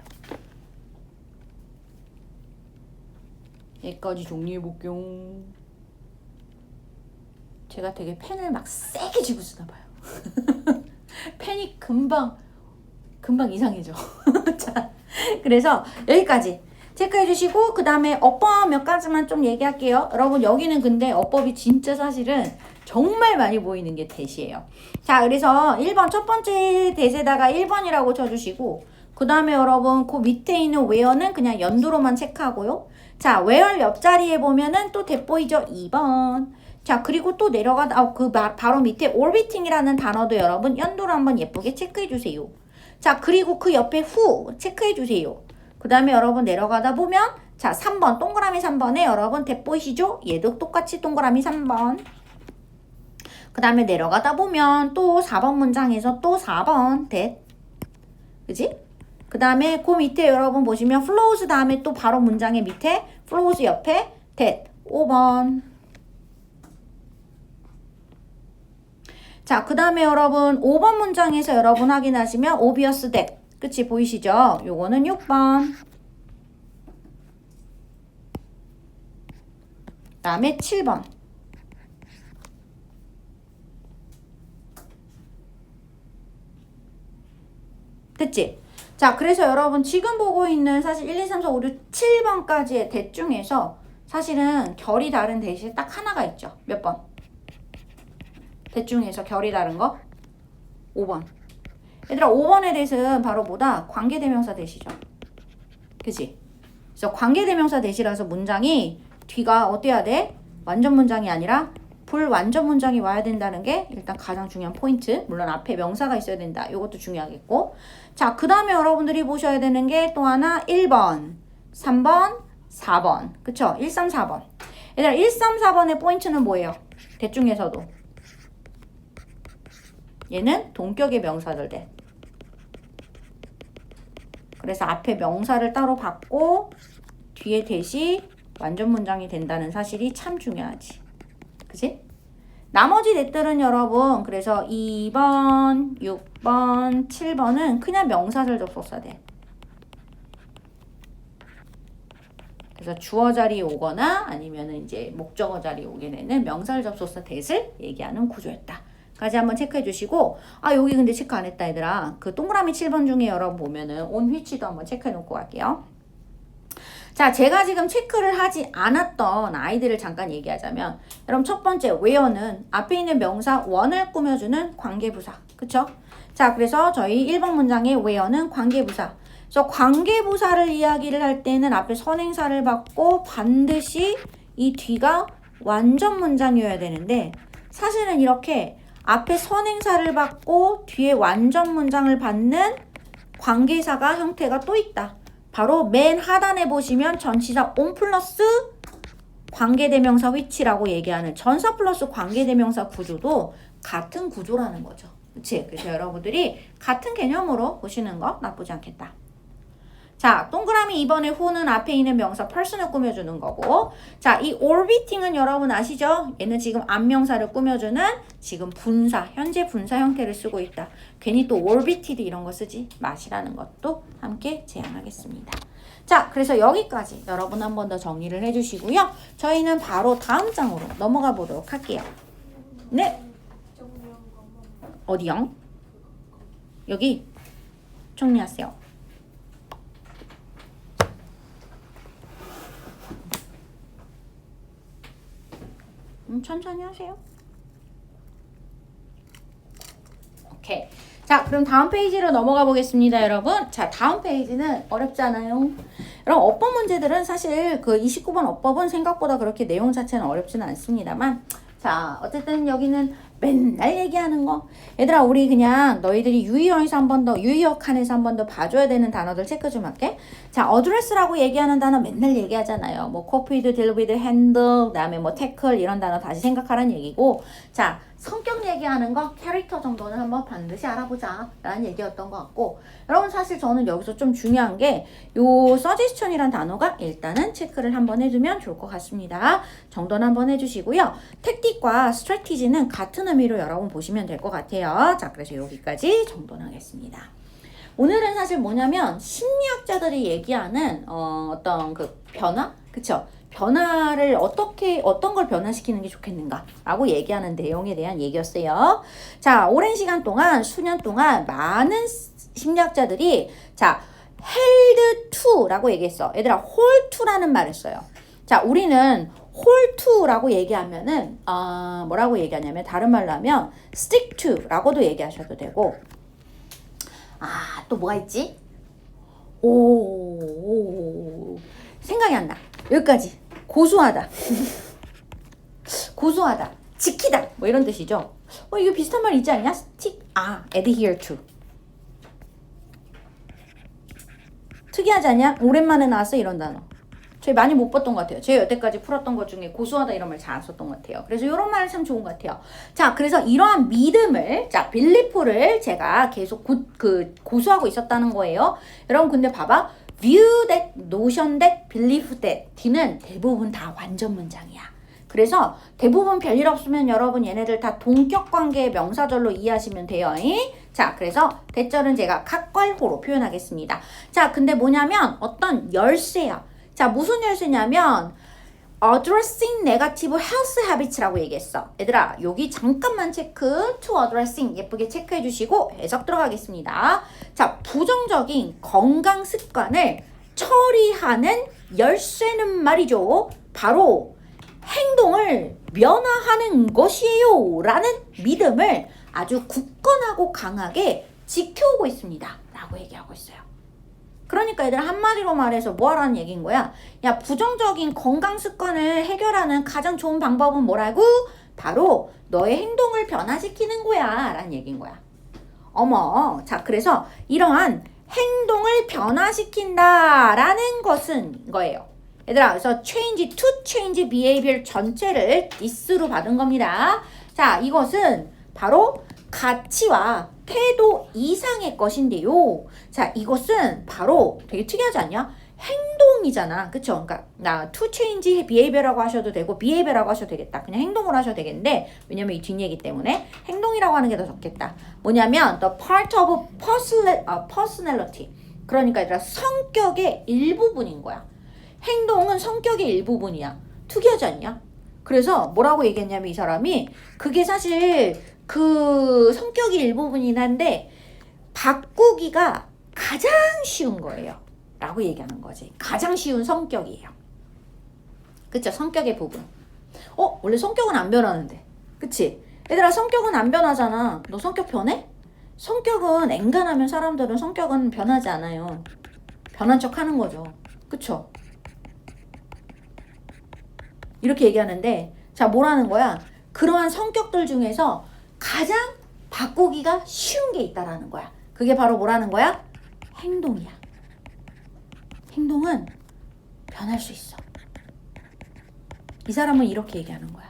A: 여기까지 정리해볼게요. 제가 되게 펜을 막 세게 쥐고 쓰나 봐요. 펜이 금방 이상해져. 자, 그래서 여기까지 체크해 주시고, 그 다음에 어법 몇 가지만 좀 얘기할게요. 여러분, 여기는 근데 어법이 진짜 사실은 정말 많이 보이는 게 대시예요. 자, 그래서 1번 첫 번째 대세다가 1번이라고 쳐주시고, 그 다음에 여러분 그 밑에 있는 where는 그냥 연두로만 체크하고요. 자, where 옆자리에 보면은 또 대보이죠? 2번. 자, 그리고 또 내려가다 바로 밑에 orbiting이라는 단어도 여러분 연도로 한번 예쁘게 체크해 주세요. 자, 그리고 그 옆에 who 체크해 주세요. 그 다음에 여러분 내려가다 보면 자, 3번 동그라미 3번에 여러분 대보이시죠? 얘도 똑같이 동그라미 3번. 그 다음에 내려가다 보면 또 4번 문장에서 또 4번 that. 그지? 그 다음에 그 밑에 여러분 보시면 flows 다음에 또 바로 문장의 밑에 flows 옆에 that 5번. 자, 그 다음에 여러분 5번 문장에서 여러분 확인하시면 obvious that. 그치? 보이시죠? 요거는 6번. 그 다음에 7번. 됐지? 자, 그래서 여러분 지금 보고 있는 사실 1, 2, 3, 4, 5, 6, 7번까지의 대 중에서 사실은 결이 다른 대시 딱 하나가 있죠. 몇 번? 대 중에서 결이 다른 거? 5번. 얘들아, 5번의 대시는 바로 뭐다? 관계대명사 대시죠. 그치? 그래서 관계대명사 대시라서 문장이 뒤가 어때야 돼? 완전 문장이 아니라 불완전 문장이 와야 된다는 게 일단 가장 중요한 포인트. 물론 앞에 명사가 있어야 된다. 이것도 중요하겠고. 자, 그 다음에 여러분들이 보셔야 되는 게 또 하나 1번, 3번, 4번. 그쵸? 1, 3, 4번. 얘들아, 1, 3, 4번의 포인트는 뭐예요? 대중에서도. 얘는 동격의 명사들 돼. 그래서 앞에 명사를 따로 받고 뒤에 대시 완전 문장이 된다는 사실이 참 중요하지. 그치? 나머지 넷들은 여러분 그래서 2번, 6번, 7번은 그냥 명사절 접속사 돼. 그래서 주어 자리에 오거나 아니면 이제 목적어 자리에 오게 되는 명사절 접속사 that을 얘기하는 구조였다. 까지 한번 체크해 주시고, 아, 여기 근데 체크 안 했다, 얘들아. 그 동그라미 7번 중에 여러분 보면은 on which도 한번 체크해 놓고 갈게요. 자, 제가 지금 체크를 하지 않았던 아이들을 잠깐 얘기하자면, 여러분 첫 번째 where는 앞에 있는 명사 one을 꾸며주는 관계부사. 그쵸? 자, 그래서 저희 1번 문장의 where는 관계부사. 그래서 관계부사를 이야기를 할 때는 앞에 선행사를 받고 반드시 이 뒤가 완전 문장이어야 되는데, 사실은 이렇게 앞에 선행사를 받고 뒤에 완전 문장을 받는 관계사가 형태가 또 있다. 바로 맨 하단에 보시면 전치사 on 플러스 관계대명사 which라고 얘기하는 전사 플러스 관계대명사 구조도 같은 구조라는 거죠. 그치? 그래서 여러분들이 같은 개념으로 보시는 거 나쁘지 않겠다. 자, 동그라미 2번에 who는 앞에 있는 명사 person을 꾸며주는 거고, 자, 이 orbiting은 여러분 아시죠? 얘는 지금 앞명사를 꾸며주는 지금 분사, 현재 분사 형태를 쓰고 있다. 괜히 또 orbited 이런 거 쓰지 마시라는 것도 함께 제안하겠습니다. 자, 그래서 여기까지 여러분 한 번 더 정리를 해주시고요. 저희는 바로 다음 장으로 넘어가 보도록 할게요. 네. 어디요? 여기 정리하세요. 천천히 하세요. 오케이. 자, 그럼 다음 페이지로 넘어가 보겠습니다, 여러분. 자, 다음 페이지는 어렵잖아요. 그럼 어법 문제들은 사실 그 29번 어법은 생각보다 그렇게 내용 자체는 어렵지는 않습니다만, 자, 어쨌든 여기는 맨날 얘기하는 거. 얘들아, 우리 그냥 너희들이 유의어에서 한 번 더, 유의어 칸에서 한 번 더 봐줘야 되는 단어들 체크 좀 할게. 자, 어드레스라고 얘기하는 단어 맨날 얘기하잖아요. 뭐, cope with, deal with, handle, 그 다음에 뭐, tackle 이런 단어 다시 생각하라는 얘기고. 자, 성격 얘기하는 거, 캐릭터 정도는 한번 반드시 알아보자 라는 얘기였던 것 같고, 여러분 사실 저는 여기서 좀 중요한 게 요 suggestion이란 단어가 일단은 체크를 한번 해두면 좋을 것 같습니다. 정도는 한번 해주시고요. tactic과 strategy는 같은 의미로 여러분 보시면 될 것 같아요. 자, 그래서 여기까지 정도는 하겠습니다. 오늘은 사실 뭐냐면 심리학자들이 얘기하는 어떤 그 변화? 그쵸? 변화를 어떤 걸 변화시키는 게 좋겠는가 라고 얘기하는 내용에 대한 얘기였어요. 자, 오랜 시간 동안, 수년 동안 많은 심리학자들이 자, held to라고 얘기했어. 얘들아, hold to라는 말을 써요. 자, 우리는 hold to라고 얘기하면은, 뭐라고 얘기하냐면, 다른 말로 하면 stick to라고도 얘기하셔도 되고, 또 뭐가 있지? 생각이 안 나. 여기까지. 고수하다. 고수하다. 지키다. 뭐 이런 뜻이죠. 이거 비슷한 말 있지 않냐? adhere to. 특이하지 않냐? 오랜만에 나왔어 이런 단어. 저희 많이 못 봤던 것 같아요. 제가 여태까지 풀었던 것 중에 고수하다 이런 말 잘 안 썼던 것 같아요. 그래서 이런 말 참 좋은 것 같아요. 자, 그래서 이러한 믿음을, 자, 빌리프를 제가 계속 고수하고 있었다는 거예요. 여러분, 근데 봐봐. view that, notion that, believe that. D는 대부분 다 완전 문장이야. 그래서 대부분 별일 없으면 여러분 얘네들 다 동격 관계의 명사절로 이해하시면 돼요. 자, 그래서 대절은 제가 각괄호로 표현하겠습니다. 자, 근데 뭐냐면 어떤 열쇠야. 자, 무슨 열쇠냐면 addressing negative health habits라고 얘기했어. 얘들아, 여기 잠깐만 체크, to addressing 예쁘게 체크해 주시고 해석 들어가겠습니다. 자, 부정적인 건강 습관을 처리하는 열쇠는 말이죠. 바로 행동을 면화하는 것이에요 라는 믿음을 아주 굳건하고 강하게 지켜오고 있습니다 라고 얘기하고 있어요. 그러니까 얘들 한마디로 말해서 뭐 하라는 얘기인 거야? 야, 부정적인 건강 습관을 해결하는 가장 좋은 방법은 뭐라고? 바로 너의 행동을 변화시키는 거야 라는 얘기인 거야. 어머, 자, 그래서 이러한 행동을 변화시킨다 라는 것은 거예요. 얘들아, 그래서 change to change behavior 전체를 this로 받은 겁니다. 자, 이것은 바로 가치와 태도 이상의 것인데요. 자, 이것은 바로 되게 특이하지 않냐? 행동이잖아. 그쵸? 그러니까 to change behavior라고 하셔도 되고 behavior라고 하셔도 되겠다. 그냥 행동으로 하셔도 되겠는데 왜냐면 이 뒷얘기 때문에 행동이라고 하는 게 더 좋겠다. 뭐냐면 the part of personality. 그러니까 얘들아 성격의 일부분인 거야. 행동은 성격의 일부분이야. 특이하지 않냐? 그래서 뭐라고 얘기했냐면 이 사람이 그게 사실 그 성격의 일부분이긴 한데 바꾸기가 가장 쉬운 거예요. 라고 얘기하는 거지. 가장 쉬운 성격이에요. 그쵸? 성격의 부분. 원래 성격은 안 변하는데. 그치? 얘들아 성격은 안 변하잖아. 너 성격 변해? 성격은 엔간하면 사람들은 성격은 변하지 않아요. 변한 척 하는 거죠. 그쵸? 이렇게 얘기하는데 자, 뭐라는 거야? 그러한 성격들 중에서 가장 바꾸기가 쉬운 게 있다라는 거야. 그게 바로 뭐라는 거야? 행동이야. 행동은 변할 수 있어. 이 사람은 이렇게 얘기하는 거야.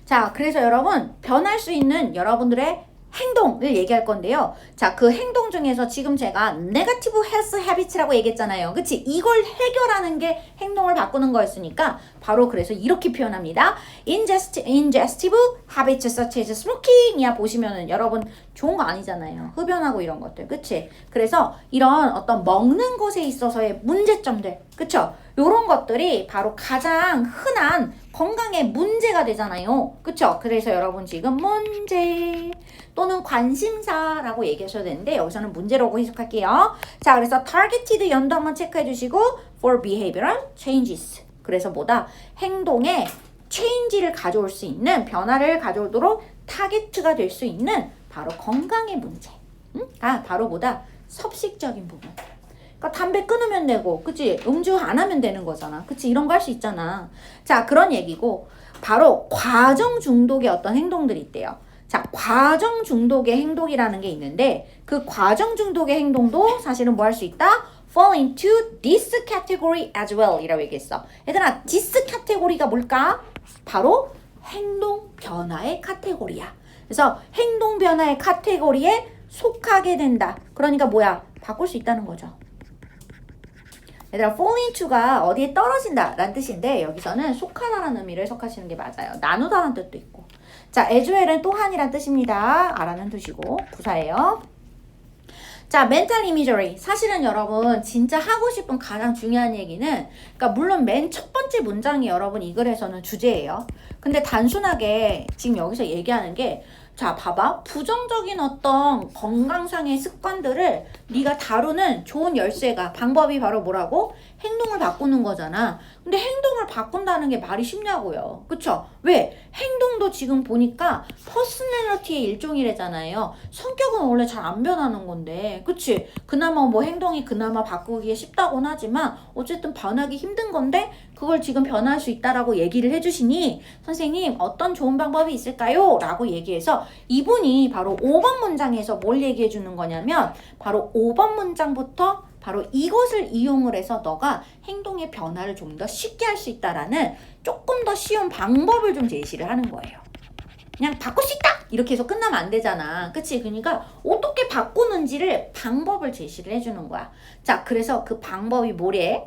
A: 자, 그래서 여러분 변할 수 있는 여러분들의 행동을 얘기할 건데요. 자, 그 행동 중에서 지금 제가 네거티브 헬스 헤비츠라고 얘기했잖아요. 그치? 이걸 해결하는 게 행동을 바꾸는 거였으니까 바로 그래서 이렇게 표현합니다. Ingestible habits such as smoking이야 보시면은 여러분 좋은 거 아니잖아요. 흡연하고 이런 것들. 그치? 그래서 이런 어떤 먹는 것에 있어서의 문제점들. 그쵸? 요런 것들이 바로 가장 흔한 건강에 문제가 되잖아요. 그쵸? 그래서 여러분 지금 문제 또는 관심사라고 얘기하셔도 되는데 여기서는 문제라고 해석할게요. 자, 그래서 targeted 연도 한번 체크해 주시고 for behavioral changes. 그래서 뭐다? 행동에 change를 가져올 수 있는 변화를 가져오도록 타겟가 될 수 있는 바로 건강의 문제. 바로 뭐다? 섭식적인 부분. 그러니까 담배 끊으면 되고, 그치? 음주 안 하면 되는 거잖아. 그치? 이런 거 할 수 있잖아. 자, 그런 얘기고, 바로 과정 중독의 어떤 행동들이 있대요. 자, 과정 중독의 행동이라는 게 있는데, 그 과정 중독의 행동도 사실은 뭐 할 수 있다? fall into this category as well 이라고 얘기했어. 얘들아, this category가 뭘까? 바로 행동 변화의 카테고리야. 그래서 행동 변화의 카테고리에 속하게 된다. 그러니까 뭐야? 바꿀 수 있다는 거죠. 얘들아, fall into가 어디에 떨어진다 라는 뜻인데 여기서는 속하다라는 의미를 해석하시는 게 맞아요. 나누다라는 뜻도 있고. 자, as well은 또한이란 뜻입니다. 알아는 두시고 부사예요. 자, mental imagery. 사실은 여러분 진짜 하고 싶은 가장 중요한 얘기는 그러니까 물론 맨 첫 번째 문장이 여러분 이 글에서는 주제예요. 근데 단순하게 지금 여기서 얘기하는 게 자, 봐봐. 부정적인 어떤 건강상의 습관들을 네가 다루는 좋은 열쇠가 방법이 바로 뭐라고? 행동을 바꾸는 거잖아. 근데 행동을 바꾼다는 게 말이 쉽냐고요. 그쵸? 왜? 행동도 지금 보니까 퍼스널리티의 일종이래잖아요. 성격은 원래 잘 안 변하는 건데. 그치? 그나마 뭐 행동이 그나마 바꾸기에 쉽다곤 하지만 어쨌든 변하기 힘든 건데 그걸 지금 변할 수 있다라고 얘기를 해주시니 선생님 어떤 좋은 방법이 있을까요? 라고 얘기해서 이분이 바로 5번 문장에서 뭘 얘기해 주는 거냐면 바로 5번 문장부터 바로 이것을 이용을 해서 너가 행동의 변화를 좀 더 쉽게 할 수 있다라는 조금 더 쉬운 방법을 좀 제시를 하는 거예요. 그냥 바꿀 수 있다! 이렇게 해서 끝나면 안 되잖아. 그치? 그러니까 어떻게 바꾸는지를 방법을 제시를 해주는 거야. 자, 그래서 그 방법이 뭐래?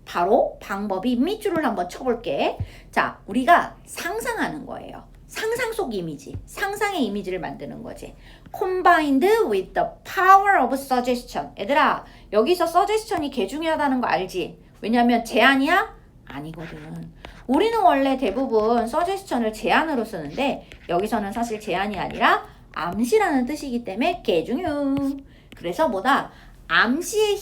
A: 바로 방법이 밑줄을 한번 쳐볼게. 자, 우리가 상상하는 거예요. 상상 속 이미지, 상상의 이미지를 만드는 거지. Combined with the power of suggestion. 얘들아, 여기서 suggestion이 개 중요하다는 거 알지? 왜냐면 제안이야? 아니거든. 우리는 원래 대부분 suggestion을 제안으로 쓰는데 여기서는 사실 제안이 아니라 암시라는 뜻이기 때문에 개 중요. 그래서 뭐다? 암시의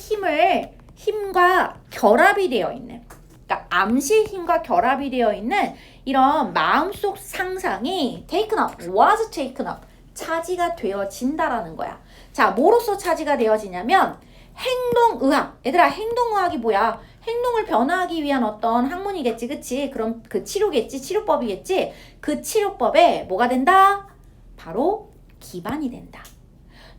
A: 힘과 결합이 되어 있는, 그러니까 암시의 힘과 결합이 되어 있는 이런 마음속 상상이 taken up, was taken up, 차지가 되어진다라는 거야. 자, 뭐로써 차지가 되어지냐면 행동의학. 얘들아, 행동의학이 뭐야? 행동을 변화하기 위한 어떤 학문이겠지, 그치? 그럼 그 치료겠지, 치료법이겠지? 그 치료법에 뭐가 된다? 바로 기반이 된다.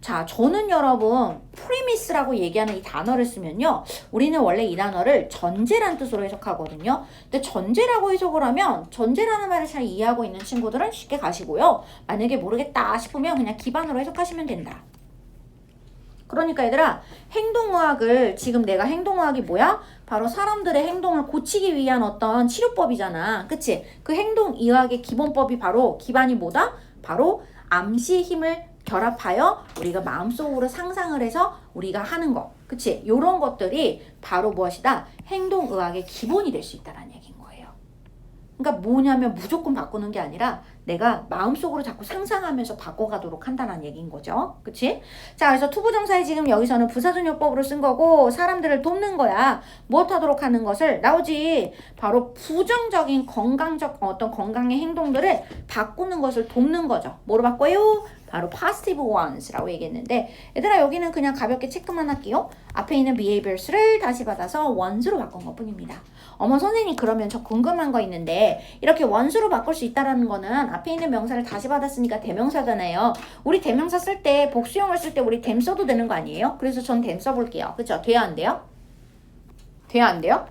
A: 자, 저는 여러분 프리미스라고 얘기하는 이 단어를 쓰면요, 우리는 원래 이 단어를 전제란 뜻으로 해석하거든요. 근데 전제라고 해석을 하면 전제라는 말을 잘 이해하고 있는 친구들은 쉽게 가시고요, 만약에 모르겠다 싶으면 그냥 기반으로 해석하시면 된다. 그러니까 얘들아, 행동의학을 지금 내가 행동의학이 뭐야? 바로 사람들의 행동을 고치기 위한 어떤 치료법이잖아. 그치? 그 행동의학의 기본법이 바로 기반이 뭐다? 바로 암시의 힘을 결합하여 우리가 마음속으로 상상을 해서 우리가 하는 거. 그치? 요런 것들이 바로 무엇이다? 행동의학의 기본이 될 수 있다는 얘기인 거예요. 그러니까 뭐냐면 무조건 바꾸는 게 아니라 내가 마음속으로 자꾸 상상하면서 바꿔가도록 한다는 얘기인 거죠. 그치? 자, 그래서 투부정사에 지금 여기서는 부사전용법으로 쓴 거고 사람들을 돕는 거야. 무엇 하도록 하는 것을 나오지. 바로 부정적인 건강적 어떤 건강의 행동들을 바꾸는 것을 돕는 거죠. 뭐로 바꿔요? 바로 positive ones라고 얘기했는데 얘들아, 여기는 그냥 가볍게 체크만 할게요. 앞에 있는 behaviors를 다시 받아서 ones로 바꾼 것 뿐입니다. 어머 선생님, 그러면 저 궁금한 거 있는데 이렇게 ones로 바꿀 수 있다라는 거는 앞에 있는 명사를 다시 받았으니까 대명사잖아요. 우리 대명사 쓸 때 복수형을 쓸 때 우리 them 써도 되는 거 아니에요? 그래서 전 them 써볼게요. 그쵸? 돼야 안 돼요? 돼야 안 돼요?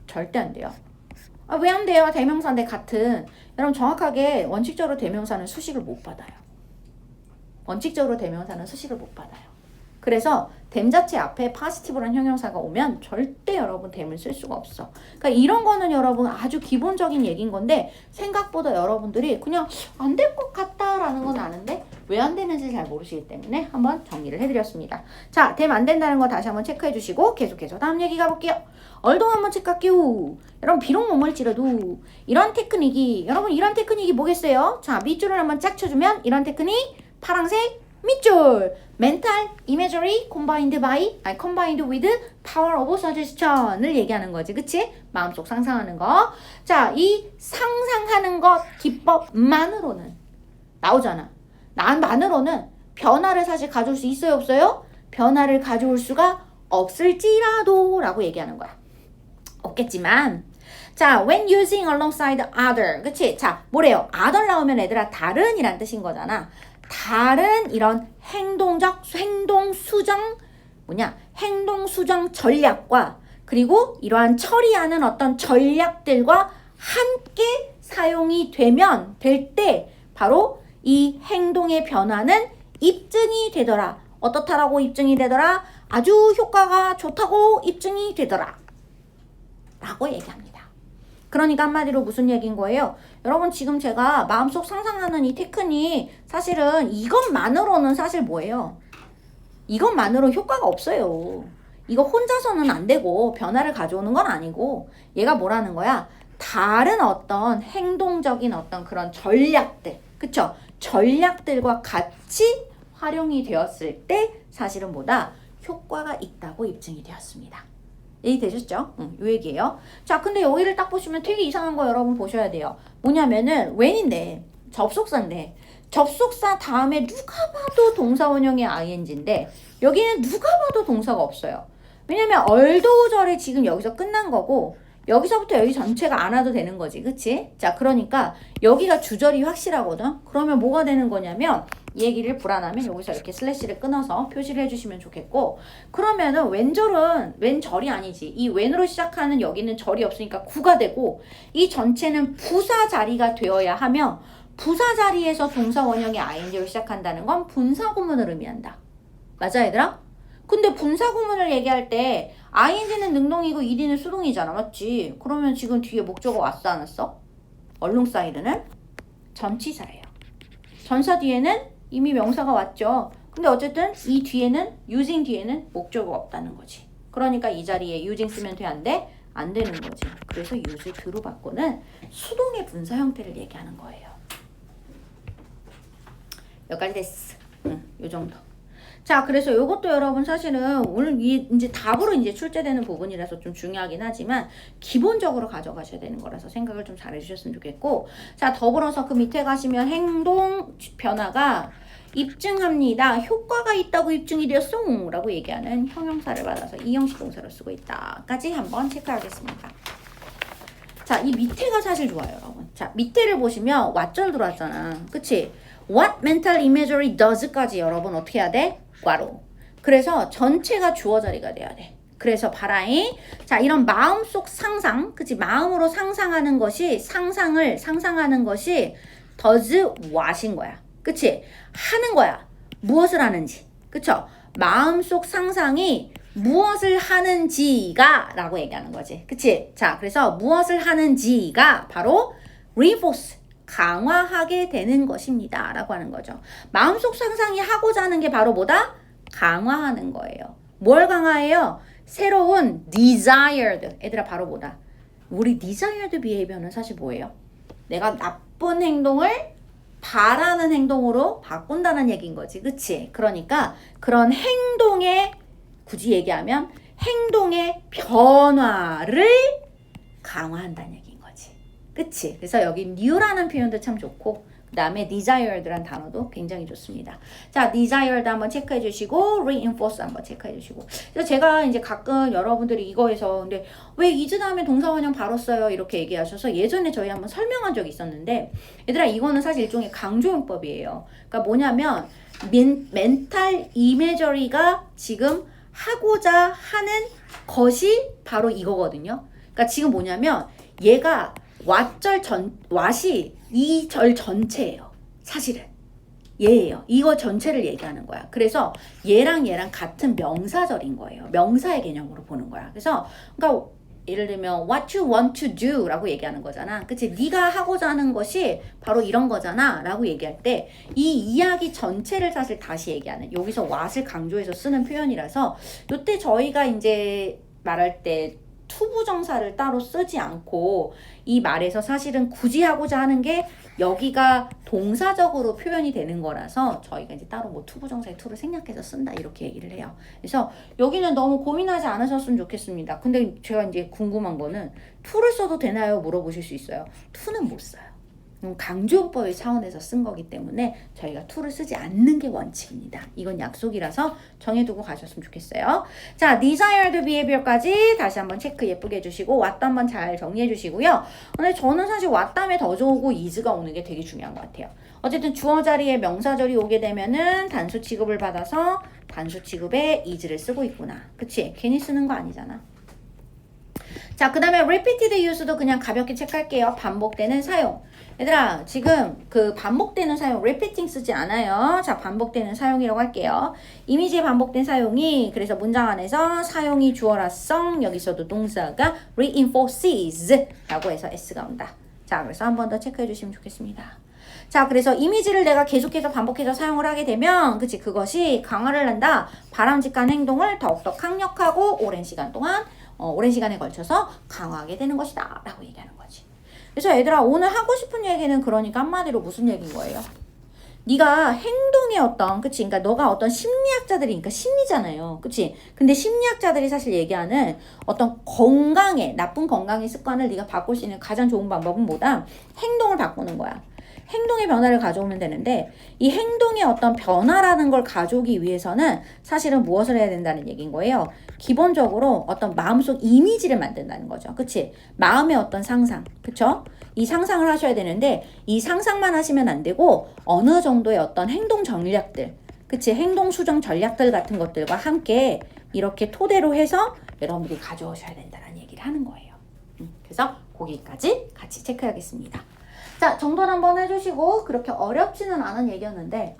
A: 절대 안 돼요. 아, 왜 안 돼요? 대명사인데 같은. 여러분 정확하게 원칙적으로 대명사는 수식을 못 받아요. 원칙적으로 대명사는 수식을 못 받아요. 그래서 댐 자체 앞에 파지티브란 형용사가 오면 절대 여러분 댐을 쓸 수가 없어. 그러니까 이런 거는 여러분 아주 기본적인 얘기인 건데 생각보다 여러분들이 그냥 안 될 것 같다라는 건 아는데 왜 안 되는지 잘 모르시기 때문에 한번 정리를 해드렸습니다. 자, 댐 안 된다는 거 다시 한번 체크해 주시고 계속해서 다음 얘기 가볼게요. 얼동 한번 체크할게요. 여러분 비록 못 멀지라도 이런 테크닉이 여러분 이런 테크닉이 뭐겠어요? 자, 밑줄을 한번 쫙 쳐주면 이런 테크닉 파란색 밑줄 mental imagery combined with power of suggestion을 얘기하는 거지. 그치? 마음속 상상하는 거. 자, 이 상상하는 것 기법만으로는 나오잖아. 만으로는 변화를 사실 가져올 수 있어요, 없어요? 변화를 가져올 수가 없을지라도 라고 얘기하는 거야. 없겠지만 자, when using alongside other. 그치? 자, 뭐래요? other 나오면 얘들아 다른 이란 뜻인 거잖아. 다른 이런 행동 수정 전략과 그리고 이러한 처리하는 어떤 전략들과 함께 사용이 될 때 바로 이 행동의 변화는 입증이 되더라. 어떻다라고 입증이 되더라? 아주 효과가 좋다고 입증이 되더라. 라고 얘기합니다. 그러니까 한마디로 무슨 얘기인 거예요? 여러분 지금 제가 마음속 상상하는 이 테크닉 사실은 이것만으로는 사실 뭐예요? 이것만으로 효과가 없어요. 이거 혼자서는 안 되고 변화를 가져오는 건 아니고 얘가 뭐라는 거야? 다른 어떤 행동적인 어떤 그런 전략들, 그쵸? 전략들과 같이 활용이 되었을 때 사실은 뭐다? 효과가 있다고 입증이 되었습니다. 이해되셨죠? 요 얘기예요. 자, 근데 여기를 딱 보시면 되게 이상한 거 여러분 보셔야 돼요. 뭐냐면은 when인데 접속사인데 접속사 다음에 누가 봐도 동사원형의 ing인데 여기는 누가 봐도 동사가 없어요. 왜냐면 얼도절에 지금 여기서 끝난 거고 여기서부터 여기 전체가 안 와도 되는 거지. 그치? 자, 그러니까 여기가 주절이 확실하거든. 그러면 뭐가 되는 거냐면 이 얘기를 불안하면 여기서 이렇게 슬래시를 끊어서 표시를 해주시면 좋겠고, 그러면은 왼절이 아니지. 이 왼으로 시작하는 여기는 절이 없으니까 구가 되고 이 전체는 부사 자리가 되어야 하며 부사 자리에서 동사 원형의 ing로 시작한다는 건 분사 구문을 의미한다. 맞아 얘들아? 근데 분사 구문을 얘기할 때 ing는 능동이고 ed는 수동이잖아. 맞지? 그러면 지금 뒤에 목적어 왔어 안 왔어? 얼룩사이드는 전치사예요. 전사 뒤에는 이미 명사가 왔죠. 근데 어쨌든 이 뒤에는 using 뒤에는 목적어가 없다는 거지. 그러니까 이 자리에 using 쓰면 돼 안 돼? 안 되는 거지. 그래서 use do로 바꾸는 수동의 분사 형태를 얘기하는 거예요. 여기까지 됐어. 요 정도. 자, 그래서 요것도 여러분 사실은 오늘 이제 답으로 이제 출제되는 부분이라서 좀 중요하긴 하지만 기본적으로 가져가셔야 되는 거라서 생각을 좀 잘 해주셨으면 좋겠고, 자, 더불어서 그 밑에 가시면 행동 변화가 입증합니다. 효과가 있다고 입증이 되었어 라고 얘기하는 형용사를 받아서 이 형식 동사로 쓰고 있다 까지 한번 체크하겠습니다. 자, 이 밑에가 사실 좋아요, 여러분. 자, 밑에를 보시면 왓절 들어왔잖아. 그치? What mental imagery does까지 여러분 어떻게 해야 돼? 괄호. 그래서 전체가 주어 자리가 돼야 돼. 그래서 바라잉. 자, 이런 마음속 상상, 그치? 마음으로 상상하는 것이, 상상하는 것이 does what인 거야. 그치? 하는 거야. 무엇을 하는지. 그쵸? 마음속 상상이 무엇을 하는지가 라고 얘기하는 거지. 그치? 자, 그래서 무엇을 하는지가 바로 reinforce, 강화하게 되는 것입니다 라고 하는 거죠. 마음속 상상이 하고자 하는 게 바로 뭐다? 강화하는 거예요. 뭘 강화해요? 새로운 desired. 얘들아 바로 뭐다? 우리 desired behavior는 사실 뭐예요? 내가 나쁜 행동을 바라는 행동으로 바꾼다는 얘기인 거지. 그치? 그러니까 그런 행동의, 굳이 얘기하면 행동의 변화를 강화한다는 얘기인 거지. 그치? 그래서 여기 new라는 표현도 참 좋고 그 다음에 desired란 단어도 굉장히 좋습니다. 자, desired 한번 체크해 주시고 reinforce 한번 체크해 주시고. 그래서 제가 이제 가끔 여러분들이 이거에서 근데 왜 is 다음에 동사원형 바로 써요? 이렇게 얘기하셔서 예전에 저희 한번 설명한 적이 있었는데, 얘들아 이거는 사실 일종의 강조용법이에요. 그러니까 뭐냐면 멘탈 이미저리가 지금 하고자 하는 것이 바로 이거거든요. 그러니까 지금 뭐냐면 얘가 what이 이 절 전체예요. 사실은. 얘예요. 이거 전체를 얘기하는 거야. 그래서 얘랑 같은 명사절인 거예요. 명사의 개념으로 보는 거야. 그래서 그러니까 예를 들면 what you want to do 라고 얘기하는 거잖아. 그치? 네가 하고자 하는 것이 바로 이런 거잖아 라고 얘기할 때 이 이야기 전체를 사실 다시 얘기하는, 여기서 what을 강조해서 쓰는 표현이라서 이때 저희가 이제 말할 때 투부정사를 따로 쓰지 않고 이 말에서 사실은 굳이 하고자 하는 게 여기가 동사적으로 표현이 되는 거라서 저희가 이제 따로 뭐 투부정사의 투를 생략해서 쓴다 이렇게 얘기를 해요. 그래서 여기는 너무 고민하지 않으셨으면 좋겠습니다. 근데 제가 이제 궁금한 거는 투를 써도 되나요? 물어보실 수 있어요. 투는 못 써요. 강조용법의 차원에서 쓴 거기 때문에 저희가 to를 쓰지 않는 게 원칙입니다. 이건 약속이라서 정해두고 가셨으면 좋겠어요. 자, desired behavior까지 다시 한번 체크 예쁘게 해주시고 what 한번 잘 정리해 주시고요. 근데 저는 사실 what 다음에 더좋고 is가 오는 게 되게 중요한 것 같아요. 어쨌든 주어 자리에 명사절이 오게 되면은 단수 취급을 받아서 단수 취급에 is를 쓰고 있구나. 그치? 괜히 쓰는 거 아니잖아. 자, 그 다음에 repeated use도 그냥 가볍게 체크할게요. 반복되는 사용. 얘들아, 지금 그 반복되는 사용, repeating 쓰지 않아요. 자, 반복되는 사용이라고 할게요. 이미지의 반복된 사용이, 그래서 문장 안에서 사용이 주어라성, 여기서도 동사가 reinforces 라고 해서 s가 온다. 자, 그래서 한 번 더 체크해 주시면 좋겠습니다. 자, 그래서 이미지를 내가 계속해서 반복해서 사용을 하게 되면, 그치, 그것이 강화를 한다. 바람직한 행동을 더욱더 강력하고 오랜 시간 동안, 오랜 시간에 걸쳐서 강화하게 되는 것이다 라고 얘기하는 거지. 그래서 얘들아, 오늘 하고 싶은 얘기는 그러니까 한마디로 무슨 얘기인 거예요? 네가 행동의 어떤, 그치? 그러니까 너가 어떤 심리학자들이니까 심리잖아요. 그치? 근데 심리학자들이 사실 얘기하는 어떤 건강의, 나쁜 건강의 습관을 네가 바꿀 수 있는 가장 좋은 방법은 뭐다? 행동을 바꾸는 거야. 행동의 변화를 가져오면 되는데 이 행동의 어떤 변화라는 걸 가져오기 위해서는 사실은 무엇을 해야 된다는 얘기인 거예요. 기본적으로 어떤 마음속 이미지를 만든다는 거죠. 그치? 마음의 어떤 상상. 그쵸? 이 상상을 하셔야 되는데 이 상상만 하시면 안 되고 어느 정도의 어떤 행동 전략들, 그치? 행동 수정 전략들 같은 것들과 함께 이렇게 토대로 해서 여러분들이 가져오셔야 된다는 얘기를 하는 거예요. 그래서 거기까지 같이 체크하겠습니다. 자, 정돈 한번 해주시고 그렇게 어렵지는 않은 얘기였는데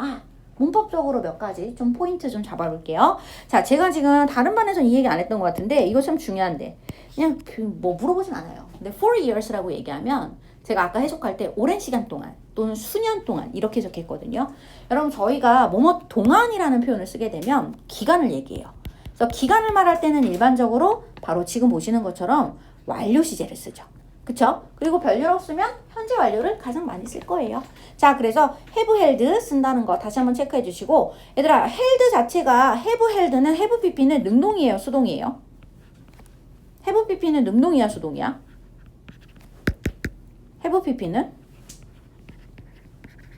A: 문법적으로 몇 가지 좀 포인트 좀 잡아볼게요. 자, 제가 지금 다른 반에서 이 얘기 안 했던 것 같은데 이거 참 중요한데 그냥 뭐 물어보진 않아요. 근데 4 years라고 얘기하면 제가 아까 해석할 때 오랜 시간 동안 또는 수년 동안 이렇게 해석했거든요. 여러분 저희가 뭐뭐 동안이라는 표현을 쓰게 되면 기간을 얘기해요. 그래서 기간을 말할 때는 일반적으로 바로 지금 보시는 것처럼 완료 시제를 쓰죠. 그쵸? 그리고 별일 없으면 현재 완료를 가장 많이 쓸 거예요. 자, 그래서 have held 쓴다는 거 다시 한번 체크해 주시고 얘들아, held 자체가 have held는 have pp는 능동이에요, 수동이에요? have pp는 능동이야, 수동이야? have pp는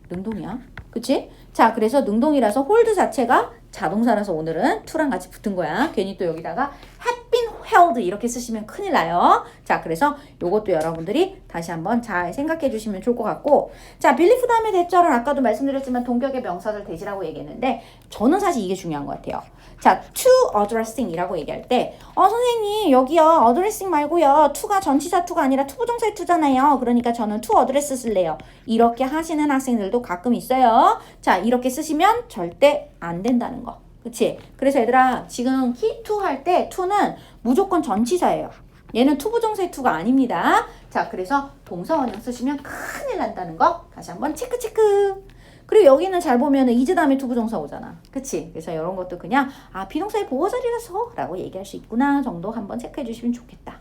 A: 능동이야. 그치? 자, 그래서 능동이라서 hold 자체가 자동사라서 오늘은 to랑 같이 붙은 거야. 괜히 또 여기다가 have been held 이렇게 쓰시면 큰일 나요. 자, 그래서 요것도 여러분들이 다시 한번 잘 생각해 주시면 좋을 것 같고, 자, believe 다음에 대절은 아까도 말씀드렸지만 동격의 명사절 대지라고 얘기했는데 저는 사실 이게 중요한 것 같아요. 자, to addressing 이라고 얘기할 때 선생님 여기요 addressing 말고요 to가 전치사 to가 아니라 투부정사의 to잖아요. 그러니까 저는 to address 쓸래요. 이렇게 하시는 학생들도 가끔 있어요. 자, 이렇게 쓰시면 절대 안 된다는 거. 그치? 그래서 얘들아, 지금 he to 할 때 to는 무조건 전치사예요. 얘는 투부정사의 to가 아닙니다. 자, 그래서 동사원형 쓰시면 큰일 난다는 거 다시 한번 체크. 그리고 여기는 잘 보면은 is 다음에 투부정사 오잖아. 그치? 그래서 이런 것도 그냥 비동사의 보호자리라서 라고 얘기할 수 있구나 정도 한번 체크해 주시면 좋겠다.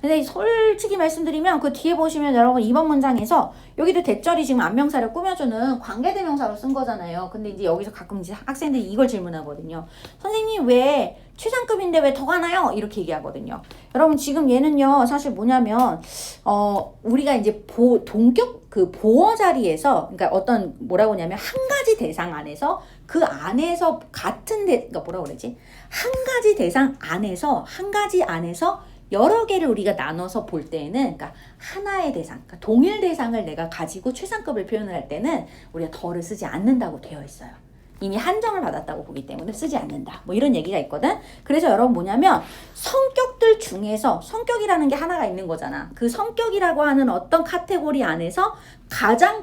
A: 근데 솔직히 말씀드리면 그 뒤에 보시면 여러분 이번 문장에서 여기도 대절이 지금 안명사를 꾸며주는 관계대명사로 쓴 거잖아요. 근데 이제 여기서 가끔 이제 학생들이 이걸 질문하거든요. 선생님 왜 최상급인데 왜 더 가나요? 이렇게 얘기하거든요. 여러분 지금 얘는요 사실 뭐냐면 우리가 이제 동격 그 보어 자리에서 그러니까 어떤 뭐라고 하냐면 한 가지 대상 안에서 그 안에서 그러니까 뭐라고 그러지? 한 가지 대상 안에서 한 가지 안에서 여러 개를 우리가 나눠서 볼 때에는 그러니까 하나의 대상, 그러니까 동일 대상을 내가 가지고 최상급을 표현을 할 때는 우리가 더를 쓰지 않는다고 되어 있어요. 이미 한정을 받았다고 보기 때문에 쓰지 않는다. 뭐 이런 얘기가 있거든. 그래서 여러분 뭐냐면 성격들 중에서 성격이라는 게 하나가 있는 거잖아. 그 성격이라고 하는 어떤 카테고리 안에서 가장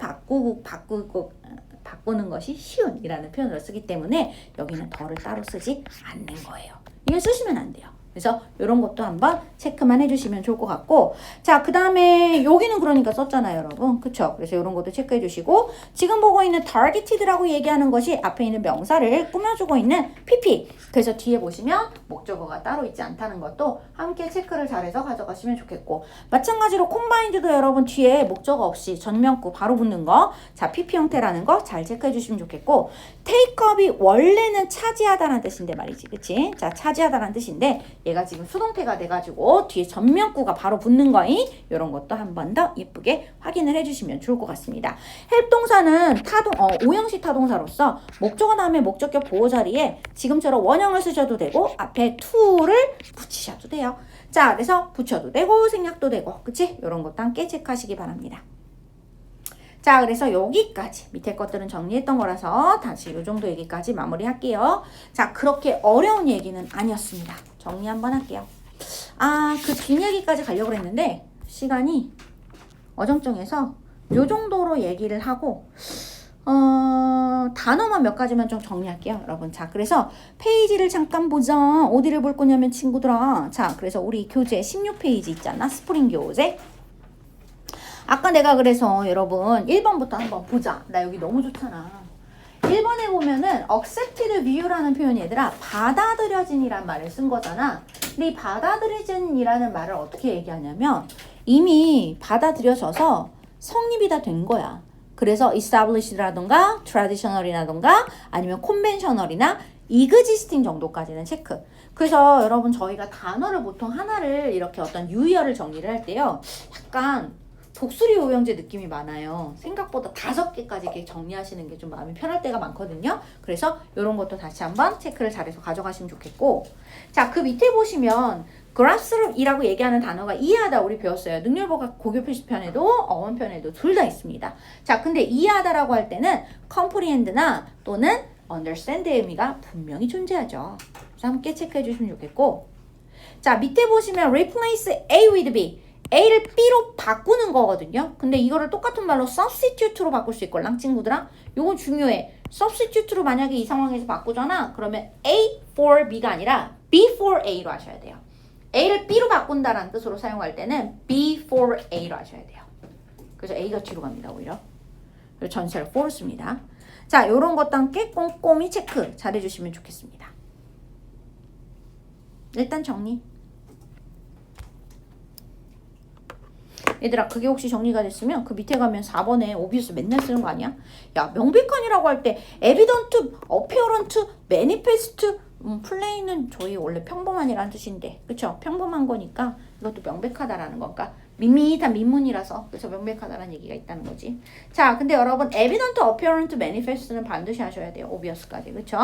A: 바꾸는 것이 쉬운이라는 표현을 쓰기 때문에 여기는 더를 따로 쓰지 않는 거예요. 이걸 쓰시면 안 돼요. 그래서 이런 것도 한번 체크만 해주시면 좋을 것 같고, 자, 그 다음에 여기는 그러니까 썼잖아요, 여러분. 그쵸? 그래서 이런 것도 체크해 주시고, 지금 보고 있는 targeted라고 얘기하는 것이 앞에 있는 명사를 꾸며주고 있는 PP. 그래서 뒤에 보시면 목적어가 따로 있지 않다는 것도 함께 체크를 잘해서 가져가시면 좋겠고, 마찬가지로 combined도 여러분 뒤에 목적어 없이 전면구 바로 붙는 거, 자, PP 형태라는 거 잘 체크해 주시면 좋겠고, take up이 원래는 차지하다라는 뜻인데 말이지, 그치? 자, 차지하다라는 뜻인데, 얘가 지금 수동태가 돼가지고 뒤에 전면구가 바로 붙는 거인 이런 것도 한 번 더 예쁘게 확인을 해주시면 좋을 것 같습니다. help 동사는 오형식 타동사로서 목적어 다음에 목적격 보호 자리에 지금처럼 원형을 쓰셔도 되고 앞에 to를 붙이셔도 돼요. 자, 그래서 붙여도 되고 생략도 되고, 그치? 이런 것도 함께 체크하시기 바랍니다. 자, 그래서 여기까지 밑에 것들은 정리했던 거라서 다시 이 정도 얘기까지 마무리할게요. 자, 그렇게 어려운 얘기는 아니었습니다. 정리 한번 할게요. 그 뒷얘기까지 가려고 했는데 시간이 어정쩡해서 요 정도로 얘기를 하고 단어만 몇 가지만 좀 정리할게요, 여러분. 자, 그래서 페이지를 잠깐 보자. 어디를 볼 거냐면 친구들아. 자, 그래서 우리 교재 16페이지 있잖아. 스프링 교재. 아까 내가 그래서 여러분 1번부터 한번 보자. 나 여기 너무 좋잖아. 1번에 보면은 accepted view라는 표현이 얘들아 받아들여진이란 말을 쓴 거잖아. 근데 이 받아들여진이라는 말을 어떻게 얘기하냐면 이미 받아들여져서 성립이 다 된 거야. 그래서 established라던가 traditional이라던가 아니면 conventional이나 existing 정도까지는 체크. 그래서 여러분 저희가 단어를 보통 하나를 이렇게 어떤 유의어를 정리를 할 때요. 약간 독수리 오형제 느낌이 많아요. 생각보다 5개까지 이렇게 정리하시는 게 좀 마음이 편할 때가 많거든요. 그래서 이런 것도 다시 한번 체크를 잘해서 가져가시면 좋겠고, 자, 그 밑에 보시면 grasp이라고 얘기하는 단어가 이해하다 우리 배웠어요. 능률보가 고교 표시편에도 어원편에도 둘 다 있습니다. 자, 근데 이해하다라고 할 때는 comprehend나 또는 understand의 의미가 분명히 존재하죠. 그래서 함께 체크해 주시면 좋겠고, 자, 밑에 보시면 replace A with B. A를 B로 바꾸는 거거든요. 근데 이거를 똑같은 말로 substitute로 바꿀 수 있걸랑 친구들아. 요건 중요해. substitute로 만약에 이 상황에서 바꾸잖아. 그러면 A for B가 아니라 B for A로 하셔야 돼요. A를 B로 바꾼다라는 뜻으로 사용할 때는 B for A로 하셔야 돼요. 그래서 A가 뒤로 갑니다, 오히려. 그리고 전체를 for로 씁니다. 자, 요런 것도 함께 꼼꼼히 체크 잘해주시면 좋겠습니다. 일단 정리. 얘들아, 그게 혹시 정리가 됐으면 그 밑에 가면 4번에 obvious 맨날 쓰는 거 아니야? 야, 명백한이라고 할 때 evident, apparent, manifest, plain은 저희 원래 평범한이라는 뜻인데, 그쵸? 평범한 거니까 이것도 명백하다라는 건가? 밋밋한 민문이라서 그래서 명백하다라는 얘기가 있다는 거지. 자, 근데 여러분 evident, apparent, manifest는 반드시 하셔야 돼요. obviouss까지, 그쵸?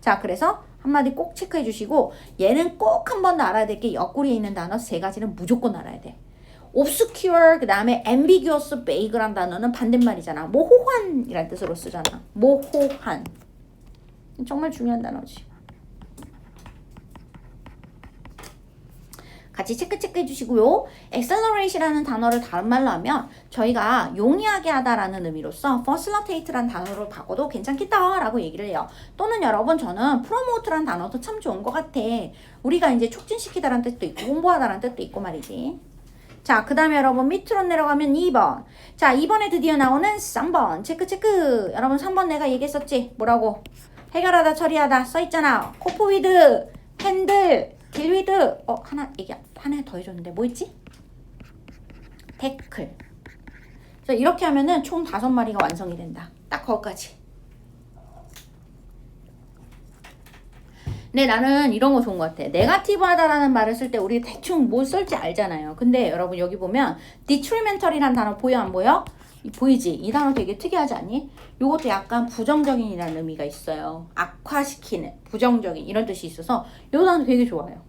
A: 자, 그래서 한마디 꼭 체크해 주시고, 얘는 꼭 한 번 알아야 될 게 옆구리에 있는 단어 3가지는 무조건 알아야 돼. obscure, 그 다음에 ambiguous, vague란 단어는 반대말이잖아. 모호한이란 뜻으로 쓰잖아. 모호한. 정말 중요한 단어지. 같이 체크해 주시고요. accelerate라는 단어를 다른 말로 하면 저희가 용이하게 하다라는 의미로서 facilitate라는 단어로 바꿔도 괜찮겠다라고 얘기를 해요. 또는 여러분 저는 promote라는 단어도 참 좋은 것 같아. 우리가 이제 촉진시키다라는 뜻도 있고 홍보하다라는 뜻도 있고 말이지. 자, 그 다음에 여러분 밑으로 내려가면 2번. 자, 2번에 드디어 나오는 3번. 체크. 여러분 3번 내가 얘기했었지? 뭐라고? 해결하다, 처리하다 써있잖아. 코프 위드, 핸들, 딜 위드. 하나 더 해줬는데 뭐 있지? 태클. 그래서 이렇게 하면은 총 5마리가 완성이 된다. 딱 거기까지. 근데 나는 이런 거 좋은 것 같아. 네거티브 하다라는 말을 쓸 때 우리 대충 뭘 쓸지 알잖아요. 근데 여러분 여기 보면 detrimental이라는 단어 보여 안 보여? 보이지? 이 단어 되게 특이하지 않니? 요것도 약간 부정적인이라는 의미가 있어요. 악화시키는, 부정적인 이런 뜻이 있어서 요 단어 되게 좋아요.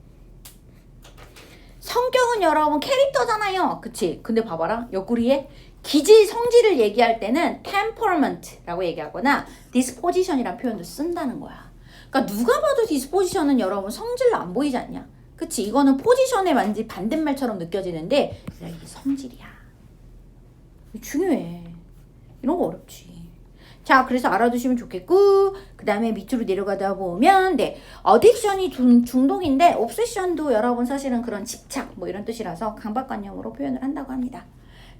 A: 성격은 여러분 캐릭터잖아요. 그치? 근데 봐봐라. 옆구리에 기질, 성질을 얘기할 때는 temperament라고 얘기하거나 disposition이라는 표현도 쓴다는 거야. 그러니까 누가 봐도 disposition은 여러분 성질로 안 보이지 않냐? 그치? 이거는 포지션의 완전 반대말처럼 느껴지는데 이게 성질이야. 중요해. 이런 거 어렵지. 자, 그래서 알아두시면 좋겠고, 그 다음에 밑으로 내려가다 보면, 네, 어딕션이 중독인데, 옵세션도 여러분 사실은 그런 집착, 뭐 이런 뜻이라서 강박관념으로 표현을 한다고 합니다.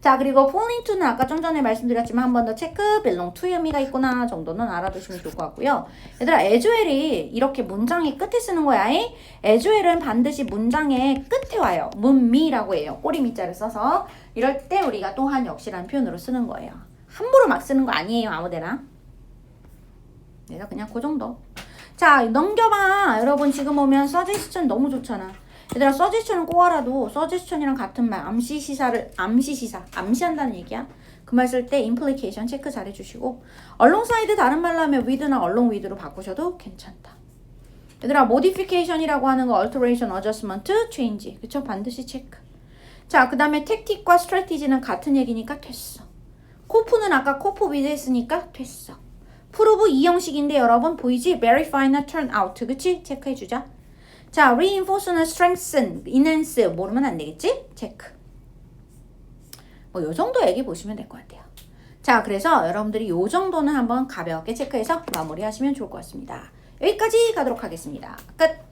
A: 자, 그리고 falling to는 아까 좀 전에 말씀드렸지만 한 번 더 체크, belong to의 의미가 있구나 정도는 알아두시면 좋을 것 같고요. 얘들아, as well이 이렇게 문장의 끝에 쓰는 거야. as well은 반드시 문장의 끝에 와요. 문미라고 해요. 꼬리미자를 써서. 이럴 때 우리가 또한 역시라는 표현으로 쓰는 거예요. 함부로 막 쓰는 거 아니에요. 아무데나. 내가 그냥 그 정도. 자, 넘겨봐. 여러분 지금 보면 suggestion 너무 좋잖아. 얘들아, suggestion은 꼭 알아도 suggestion이랑 같은 말, 암시한다는 얘기야. 그 말 쓸 때 implication 체크 잘 해주시고, alongside 다른 말로 하면 with나 along with로 바꾸셔도 괜찮다. 얘들아, modification이라고 하는 거 alteration, adjustment, change. 그쵸? 반드시 체크. 자, 그 다음에 tactic과 strategy는 같은 얘기니까 됐어. 코프는 아까 코프 with 했으니까 됐어. prove 이 형식인데 여러분 보이지? verify나 turn out. 그치? 체크해주자. 자, reinforce는 strengthen, enhance 모르면 안 되겠지? 체크. 뭐 요 정도 얘기 보시면 될 것 같아요. 자, 그래서 여러분들이 요 정도는 한번 가볍게 체크해서 마무리하시면 좋을 것 같습니다. 여기까지 가도록 하겠습니다. 끝!